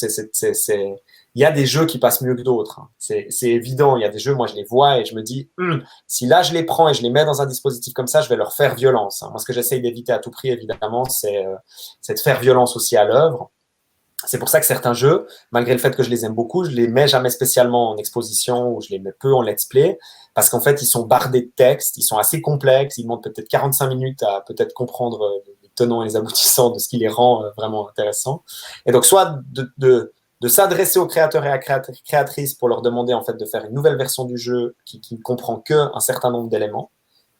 [SPEAKER 1] il y a des jeux qui passent mieux que d'autres. C'est évident. Il y a des jeux, moi, je les vois et je me dis, si là, je les prends et je les mets dans un dispositif comme ça, je vais leur faire violence. Moi, ce que j'essaye d'éviter à tout prix, évidemment, c'est de faire violence aussi à l'œuvre. C'est pour ça que certains jeux, malgré le fait que je les aime beaucoup, je les mets jamais spécialement en exposition ou je les mets peu en let's play parce qu'en fait, ils sont bardés de texte, ils sont assez complexes, ils demandent peut-être 45 minutes à peut-être comprendre les tenants et les aboutissants de ce qui les rend vraiment intéressants. Et donc, soit de s'adresser aux créateurs et à créatrices pour leur demander en fait de faire une nouvelle version du jeu qui ne comprend qu'un certain nombre d'éléments,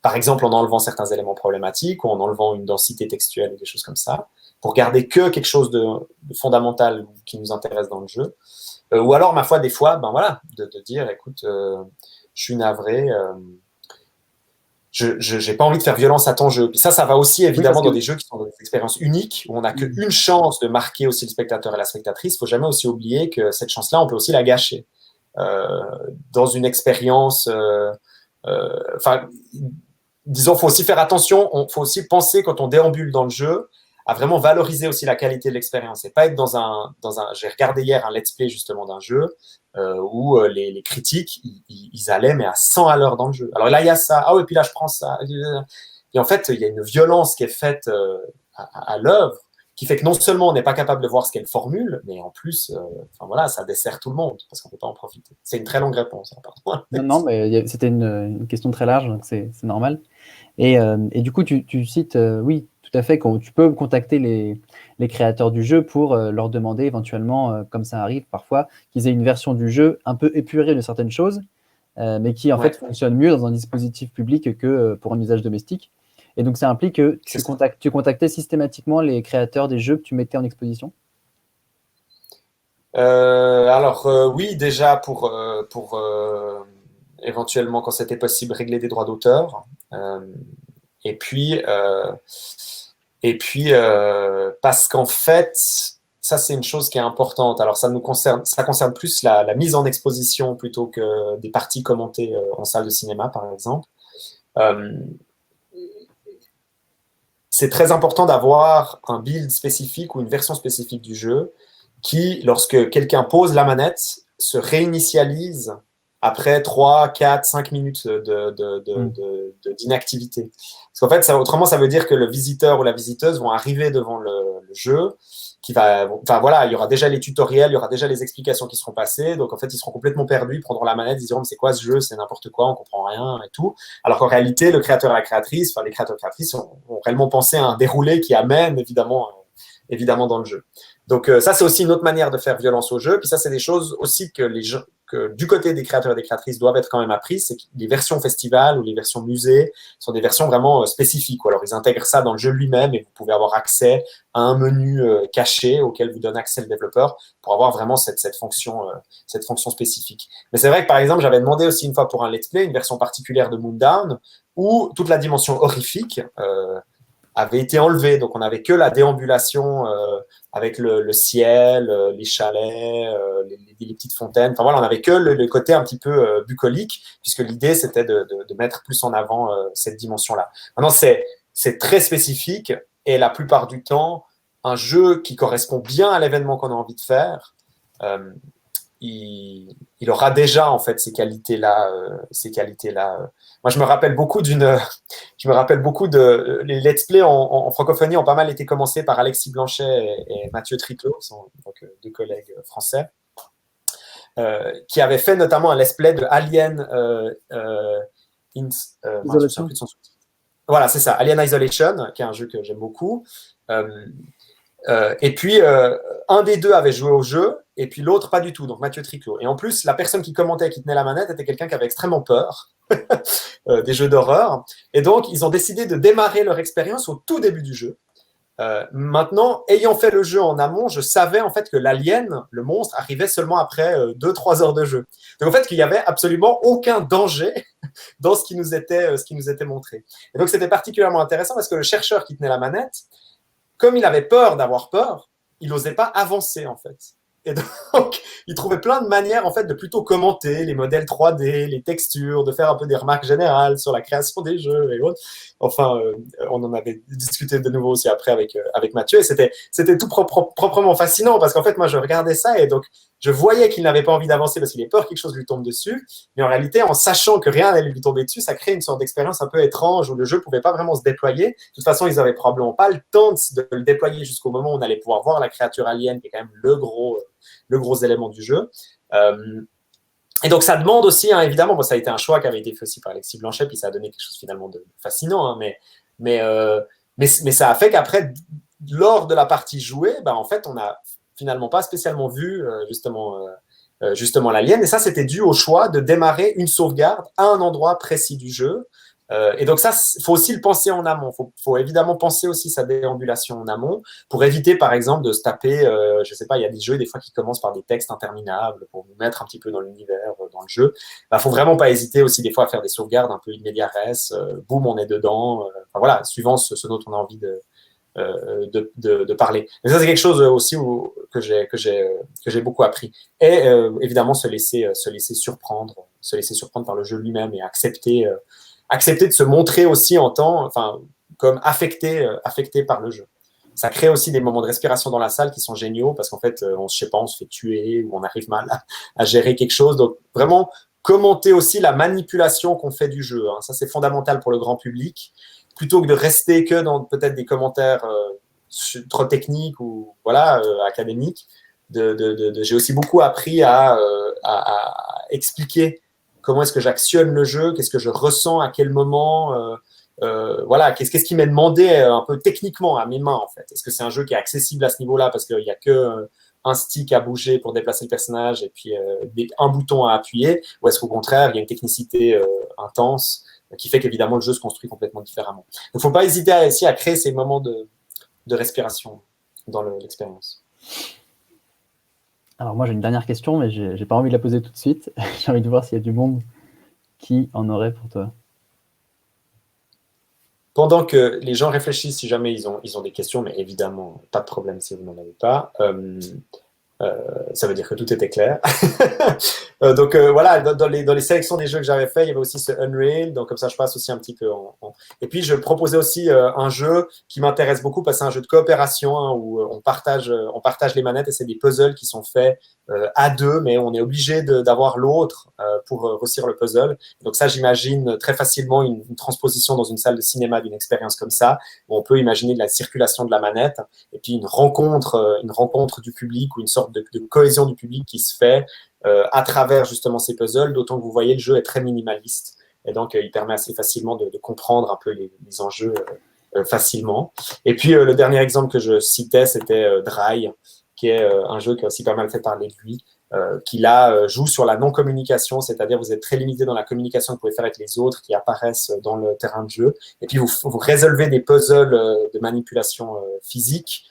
[SPEAKER 1] par exemple en enlevant certains éléments problématiques ou en enlevant une densité textuelle ou des choses comme ça, pour garder que quelque chose de fondamental qui nous intéresse dans le jeu. Ou alors, ma foi, des fois, de dire, écoute, je suis navré, je n'ai pas envie de faire violence à ton jeu. Puis ça va aussi, évidemment, dans des jeux qui sont des expériences uniques, où on n'a qu'une chance de marquer aussi le spectateur et la spectatrice. Il ne faut jamais aussi oublier que cette chance-là, on peut aussi la gâcher. Dans une expérience... disons, il faut aussi faire attention, il faut aussi penser, quand on déambule dans le jeu, à vraiment valoriser aussi la qualité de l'expérience et pas être dans un j'ai regardé hier un let's play justement d'un jeu où les critiques ils allaient mais à 100 à l'heure dans le jeu. Alors là il y a ça, et puis là je prends ça, et en fait il y a une violence qui est faite à l'œuvre qui fait que non seulement on n'est pas capable de voir ce qu'elle formule, mais en plus ça dessert tout le monde parce qu'on peut pas en profiter. C'est une très longue réponse.
[SPEAKER 11] Non, mais c'était une question très large, donc c'est normal. Et du coup tu cites oui, tout à fait, tu peux contacter les créateurs du jeu pour leur demander éventuellement, comme ça arrive parfois, qu'ils aient une version du jeu un peu épurée de certaines choses, mais qui en fait fonctionne mieux dans un dispositif public que pour un usage domestique. Et donc ça implique que tu contactais systématiquement les créateurs des jeux que tu mettais en exposition ?
[SPEAKER 1] Oui, déjà pour éventuellement, quand c'était possible, régler des droits d'auteur. Et puis parce qu'en fait, ça c'est une chose qui est importante. Alors ça concerne plus la mise en exposition plutôt que des parties commentées en salle de cinéma, par exemple. C'est très important d'avoir un build spécifique ou une version spécifique du jeu qui, lorsque quelqu'un pose la manette, se réinitialise après 3, 4, 5 minutes d'inactivité. Parce qu'en fait, autrement, ça veut dire que le visiteur ou la visiteuse vont arriver devant le jeu, il y aura déjà les tutoriels, il y aura déjà les explications qui seront passées, donc en fait, ils seront complètement perdus, ils prendront la manette, ils diront, mais c'est quoi ce jeu, c'est n'importe quoi, on comprend rien et tout. Alors qu'en réalité, le créateur et la créatrice, les créateurs et créatrices ont réellement pensé à un déroulé qui amène évidemment dans le jeu. Donc ça, c'est aussi une autre manière de faire violence au jeu. Puis ça, c'est des choses aussi que que du côté des créateurs et des créatrices doivent être quand même apprises, c'est que les versions festival ou les versions musée sont des versions vraiment spécifiques. Alors, ils intègrent ça dans le jeu lui-même et vous pouvez avoir accès à un menu caché auquel vous donne accès le développeur pour avoir vraiment cette fonction spécifique. Mais c'est vrai que, par exemple, j'avais demandé aussi une fois pour un let's play une version particulière de Moondown où toute la dimension horrifique avait été enlevée. Donc, on n'avait que la déambulation avec le ciel, les chalets, les petites fontaines. Enfin, voilà, on n'avait que le côté un petit peu bucolique, puisque l'idée, c'était de mettre plus en avant cette dimension-là. Maintenant, c'est très spécifique et la plupart du temps, un jeu qui correspond bien à l'événement qu'on a envie de faire, il aura déjà en fait ces qualités-là. Moi, je me rappelle beaucoup les let's play en francophonie ont pas mal été commencés par Alexis Blanchet et Mathieu Triclot, qui sont donc deux collègues français, qui avaient fait notamment un let's play de Alien
[SPEAKER 11] Isolation.
[SPEAKER 1] Voilà, c'est ça, Alien Isolation, qui est un jeu que j'aime beaucoup. Et puis, un des deux avait joué au jeu, et puis l'autre pas du tout, donc Mathieu Triclot. Et en plus, la personne qui commentait, qui tenait la manette, était quelqu'un qui avait extrêmement peur des jeux d'horreur. Et donc, ils ont décidé de démarrer leur expérience au tout début du jeu. Maintenant, ayant fait le jeu en amont, je savais en fait que l'alien, le monstre, arrivait seulement après 2-3 heures de jeu. Donc en fait, qu'il n'y avait absolument aucun danger dans ce qui nous était montré. Et donc, c'était particulièrement intéressant parce que le chercheur qui tenait la manette, comme il avait peur d'avoir peur, il n'osait pas avancer en fait. Et donc, il trouvait plein de manières en fait de plutôt commenter les modèles 3D, les textures, de faire un peu des remarques générales sur la création des jeux et autres. Enfin, on en avait discuté de nouveau aussi après avec Mathieu, et c'était tout proprement fascinant parce qu'en fait, moi, je regardais ça et donc je voyais qu'il n'avait pas envie d'avancer parce qu'il avait peur que quelque chose lui tombe dessus. Mais en réalité, en sachant que rien n'allait lui tomber dessus, ça crée une sorte d'expérience un peu étrange où le jeu pouvait pas vraiment se déployer. De toute façon, ils avaient probablement pas le temps de le déployer jusqu'au moment où on allait pouvoir voir la créature alien, qui est quand même le gros élément du jeu. Et donc, ça demande aussi, hein, évidemment, bon, ça a été un choix qui avait été fait aussi par Alexis Blanchet, puis ça a donné quelque chose finalement de fascinant, hein, mais ça a fait qu'après, lors de la partie jouée, en fait, on n'a finalement pas spécialement vu justement l'alien, et ça, c'était dû au choix de démarrer une sauvegarde à un endroit précis du jeu. Et donc ça, il faut aussi le penser en amont. Faut évidemment penser aussi sa déambulation en amont pour éviter, par exemple, de se taper, je sais pas, il y a des jeux des fois qui commencent par des textes interminables pour vous mettre un petit peu dans l'univers, dans le jeu. Faut vraiment pas hésiter aussi des fois à faire des sauvegardes un peu in media res, boum, on est dedans. Enfin voilà, suivant ce dont on a envie de parler. Mais ça, c'est quelque chose aussi que j'ai beaucoup appris. Et évidemment, se laisser surprendre par le jeu lui-même et accepter de se montrer aussi comme affecté par le jeu. Ça crée aussi des moments de respiration dans la salle qui sont géniaux parce qu'en fait, on se fait tuer ou on arrive mal à gérer quelque chose. Donc, vraiment, commenter aussi la manipulation qu'on fait du jeu. Ça, c'est fondamental pour le grand public. Plutôt que de rester que dans peut-être des commentaires trop techniques ou académiques, j'ai aussi beaucoup appris à expliquer comment est-ce que j'actionne le jeu, qu'est-ce que je ressens, à quel moment, qu'est-ce qui m'est demandé un peu techniquement à mes mains en fait. Est-ce que c'est un jeu qui est accessible à ce niveau-là parce qu'il n'y a que un stick à bouger pour déplacer le personnage et puis un bouton à appuyer, ou est-ce qu'au contraire, il y a une technicité intense qui fait qu'évidemment le jeu se construit complètement différemment. Donc, il ne faut pas hésiter à créer ces moments de respiration dans l'expérience.
[SPEAKER 11] Alors moi j'ai une dernière question, mais j'ai pas envie de la poser tout de suite. J'ai envie de voir s'il y a du monde qui en aurait pour toi.
[SPEAKER 1] Pendant que les gens réfléchissent, si jamais ils ont des questions, mais évidemment, pas de problème si vous n'en avez pas. Ça veut dire que tout était clair. Donc voilà, dans les sélections des jeux que j'avais fait, il y avait aussi ce Unreal, donc comme ça je passe aussi un petit peu Et puis je proposais aussi un jeu qui m'intéresse beaucoup parce que c'est un jeu de coopération où on partage les manettes et c'est des puzzles qui sont faits à deux, mais on est obligé d'avoir l'autre pour réussir le puzzle. Donc ça, j'imagine très facilement une transposition dans une salle de cinéma d'une expérience comme ça, où on peut imaginer de la circulation de la manette et puis une rencontre du public ou une sorte de cohésion du public qui se fait à travers justement ces puzzles, d'autant que vous voyez, le jeu est très minimaliste et donc il permet assez facilement de comprendre un peu les enjeux facilement. Et puis le dernier exemple que je citais, c'était Dry, qui est un jeu qui a aussi pas mal fait parler de lui, qui là joue sur la non-communication, c'est-à-dire vous êtes très limité dans la communication que vous pouvez faire avec les autres qui apparaissent dans le terrain de jeu, et puis vous résolvez des puzzles de manipulation physique,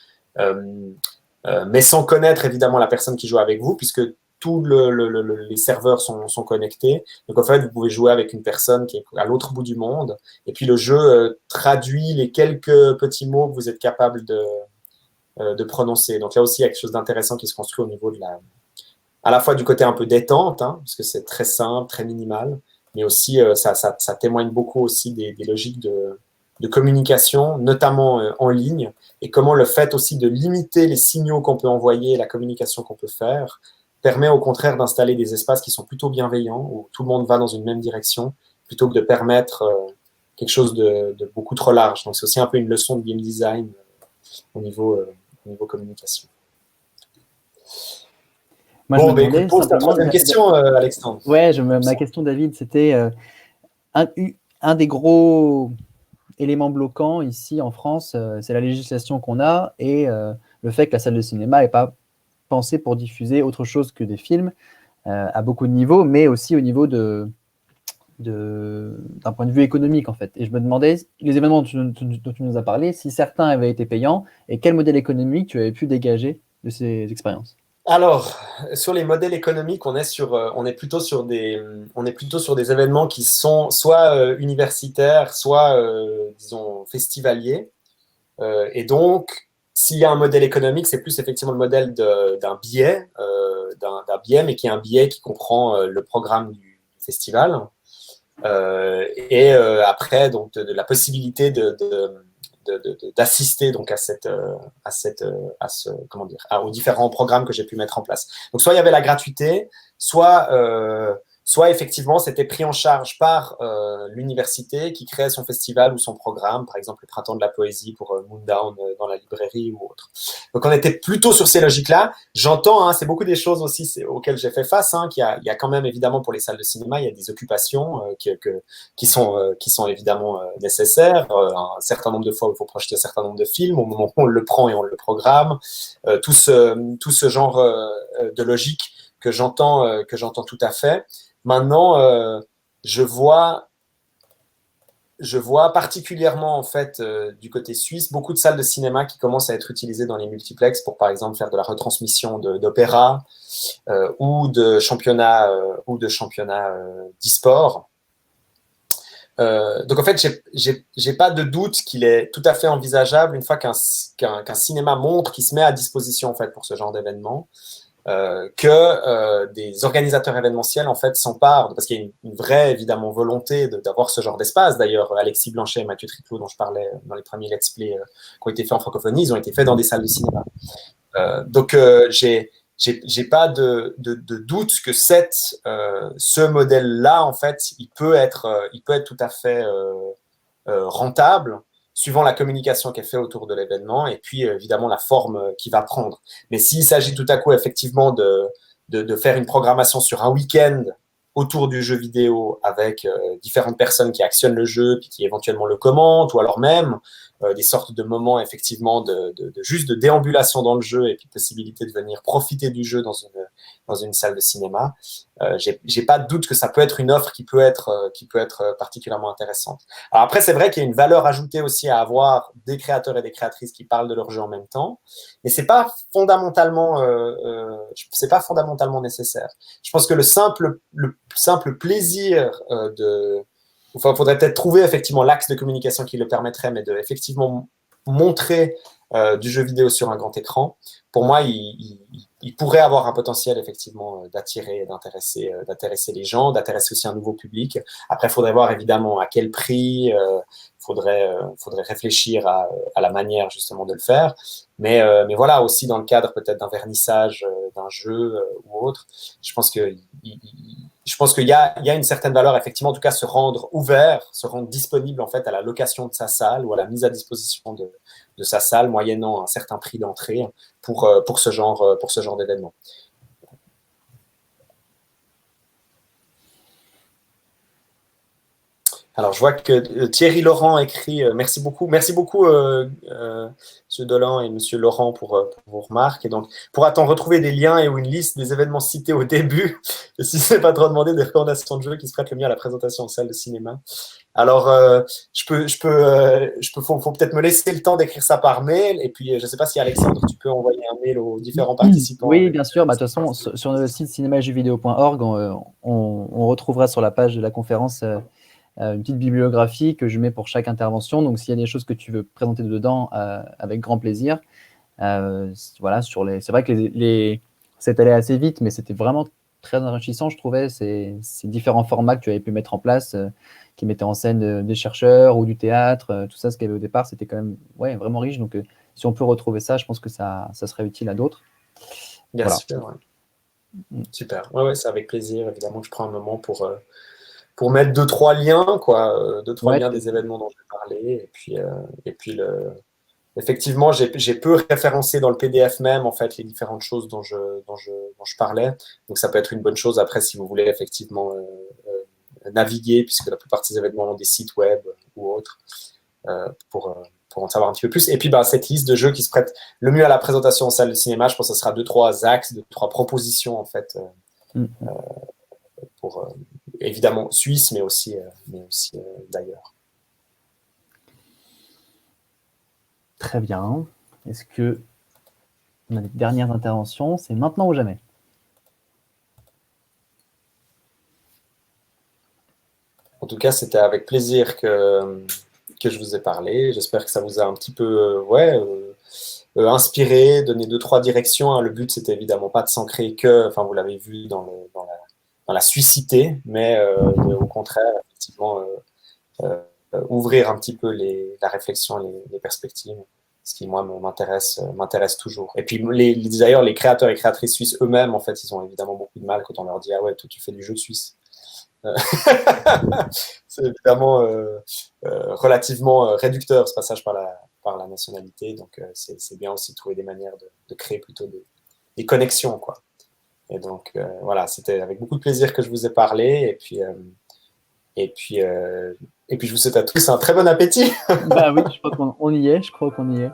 [SPEAKER 1] mais sans connaître évidemment la personne qui joue avec vous, puisque tous les serveurs sont connectés. Donc en fait, vous pouvez jouer avec une personne qui est à l'autre bout du monde, et puis le jeu traduit les quelques petits mots que vous êtes capable de prononcer. Donc là aussi, il y a quelque chose d'intéressant qui se construit au niveau de à la fois du côté un peu détente, parce que c'est très simple, très minimal, mais aussi ça témoigne beaucoup aussi des logiques de communication, notamment en ligne, et comment le fait aussi de limiter les signaux qu'on peut envoyer, la communication qu'on peut faire, permet au contraire d'installer des espaces qui sont plutôt bienveillants, où tout le monde va dans une même direction, plutôt que de permettre quelque chose de beaucoup trop large. Donc c'est aussi un peu une leçon de game design au niveau communication.
[SPEAKER 11] Moi,
[SPEAKER 1] bon, écoute, pose ta troisième question, Alexandre.
[SPEAKER 11] Ouais, ma question, David, c'était un des gros éléments bloquants ici en France, c'est la législation qu'on a et le fait que la salle de cinéma n'est pas pensée pour diffuser autre chose que des films à beaucoup de niveaux, mais aussi au niveau d'un point de vue économique, en fait. Et je me demandais, les événements dont tu nous as parlé, si certains avaient été payants et quel modèle économique tu avais pu dégager de ces expériences.
[SPEAKER 1] Alors, sur les modèles économiques, on est plutôt sur des événements qui sont soit universitaires, soit, disons, festivaliers. Et donc, s'il y a un modèle économique, c'est plus effectivement le modèle d'un billet, mais qui est un billet qui comprend le programme du festival. Et après, donc, de la possibilité d'assister donc aux différents programmes que j'ai pu mettre en place. Donc soit il y avait la gratuité, soit effectivement c'était pris en charge par l'université qui créait son festival ou son programme, par exemple le Printemps de la Poésie pour Moondown dans la librairie ou autre. Donc on était plutôt sur ces logiques-là. J'entends, c'est beaucoup des choses aussi auxquelles j'ai fait face, qu'il y a quand même évidemment pour les salles de cinéma, il y a des occupations qui sont évidemment nécessaires. Un certain nombre de fois, il faut projeter un certain nombre de films. Au moment où on le prend et on le programme, tout ce genre de logique que j'entends tout à fait. Maintenant, je vois particulièrement en fait du côté suisse beaucoup de salles de cinéma qui commencent à être utilisées dans les multiplexes pour par exemple faire de la retransmission d'opéra ou de championnats d'e-sport. Donc en fait, j'ai pas de doute qu'il est tout à fait envisageable une fois qu'un cinéma montre qu'il se met à disposition en fait pour ce genre d'événement. Que des organisateurs événementiels en fait s'emparent, parce qu'il y a une vraie évidemment volonté d'avoir ce genre d'espace. D'ailleurs, Alexis Blanchet et Mathieu Triclot, dont je parlais dans les premiers let's play qui ont été faits en francophonie, ils ont été faits dans des salles de cinéma. Donc, j'ai pas de doute que ce modèle-là, en fait, il peut être tout à fait rentable, suivant la communication qui est faite autour de l'événement et puis évidemment la forme qu'il va prendre. Mais s'il s'agit tout à coup effectivement de faire une programmation sur un week-end autour du jeu vidéo avec différentes personnes qui actionnent le jeu puis qui éventuellement le commentent, ou alors même des sortes de moments effectivement juste de déambulation dans le jeu et puis possibilité de venir profiter du jeu dans une salle de cinéma, j'ai pas de doute que ça peut être une offre qui peut être particulièrement intéressante. Alors après, c'est vrai qu'il y a une valeur ajoutée aussi à avoir des créateurs et des créatrices qui parlent de leur jeu en même temps, mais c'est pas fondamentalement nécessaire. Je pense que le simple plaisir il faudrait peut-être trouver effectivement l'axe de communication qui le permettrait, mais de effectivement montrer du jeu vidéo sur un grand écran. Pour moi, il pourrait avoir un potentiel effectivement d'attirer et d'intéresser les gens, d'intéresser aussi un nouveau public. Après, il faudrait voir évidemment à quel prix, faudrait réfléchir à la manière justement de le faire. Mais voilà, aussi dans le cadre peut-être d'un vernissage d'un jeu ou autre, je pense qu'il y a une certaine valeur, effectivement, en tout cas, se rendre disponible en fait à la location de sa salle ou à la mise à disposition de sa salle, moyennant un certain prix d'entrée pour ce genre d'événement. Alors, je vois que Thierry Laurent écrit merci beaucoup, Monsieur Dolan et Monsieur Laurent pour vos remarques. Et donc, pourra-t-on retrouver des liens et ou une liste des événements cités au début? Et si c'est pas trop demandé, des recommandations de jeux qui se prêtent le mieux à la présentation en salle de cinéma. Alors, faut peut-être me laisser le temps d'écrire ça par mail. Et puis, je ne sais pas si Alexandre, tu peux envoyer un mail aux différents participants.
[SPEAKER 11] Oui, bien sûr. De toute façon, sur le site cinéma-jeuxvideo.org, on retrouvera sur la page de la conférence une petite bibliographie que je mets pour chaque intervention. Donc, s'il y a des choses que tu veux présenter dedans, avec grand plaisir. Voilà, c'est vrai que c'est allé assez vite, mais c'était vraiment très enrichissant, je trouvais, ces différents formats que tu avais pu mettre en place, qui mettaient en scène des chercheurs ou du théâtre, tout ça, ce qu'il y avait au départ, c'était quand même vraiment riche. Donc, si on peut retrouver ça, je pense que ça serait utile à d'autres.
[SPEAKER 1] Bien
[SPEAKER 11] voilà.
[SPEAKER 1] sûr, ouais. Super. Ouais, c'est avec plaisir, évidemment, que je prends un moment pour mettre 2-3 liens, quoi, 2-3 liens des événements dont j'ai parlé. Et puis effectivement, j'ai peu référencé dans le PDF même, en fait, les différentes choses dont je parlais. Donc, ça peut être une bonne chose après, si vous voulez effectivement naviguer, puisque la plupart de ces événements ont des sites web ou autres, pour en savoir un petit peu plus. Et puis, cette liste de jeux qui se prête le mieux à la présentation en salle de cinéma, je pense que ce sera 2-3 axes, 2-3 propositions, en fait, pour, évidemment, Suisse, mais aussi d'ailleurs.
[SPEAKER 11] Très bien. Est-ce que on a des dernières interventions? C'est maintenant ou jamais?
[SPEAKER 1] En tout cas, c'était avec plaisir que je vous ai parlé. J'espère que ça vous a un petit peu inspiré, donné 2-3 directions. Hein. Le but, c'était évidemment pas de s'ancrer vous l'avez vu dans la suicité, mais au contraire, effectivement, ouvrir un petit peu la réflexion, les perspectives, ce qui, moi, m'intéresse toujours. Et puis, d'ailleurs, les créateurs et créatrices suisses eux-mêmes, en fait, ils ont évidemment beaucoup de mal quand on leur dit « Ah ouais, toi, tu fais du jeu suisse ». C'est évidemment relativement réducteur, ce passage par la nationalité. Donc, c'est bien aussi de trouver des manières de créer plutôt des connexions, quoi. Et donc, voilà, c'était avec beaucoup de plaisir que je vous ai parlé. Et puis, je vous souhaite à tous un très bon appétit.
[SPEAKER 11] Bah oui, je crois qu'on y est.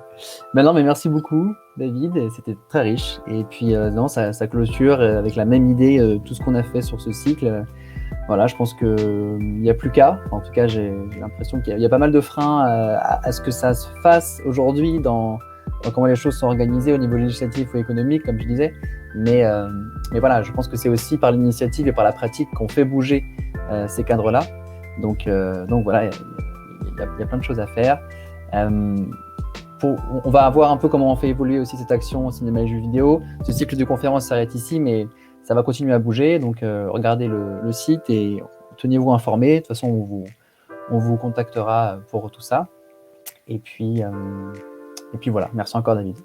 [SPEAKER 11] Non, mais merci beaucoup, David. C'était très riche. Et puis, non, ça clôture avec la même idée tout ce qu'on a fait sur ce cycle. Voilà, je pense qu'il n'y a plus qu'à. En tout cas, j'ai l'impression qu'il y a pas mal de freins à ce que ça se fasse aujourd'hui dans comment les choses sont organisées au niveau législatif ou économique, comme je disais. Mais voilà, je pense que c'est aussi par l'initiative et par la pratique qu'on fait bouger ces cadres-là. Donc voilà, il y a plein de choses à faire. On va voir un peu comment on fait évoluer aussi cette action au cinéma et jeux vidéo. Ce cycle de conférences s'arrête ici, mais ça va continuer à bouger. Donc regardez le site et tenez-vous informés. De toute façon, on vous contactera pour tout ça. Et puis voilà, merci encore David.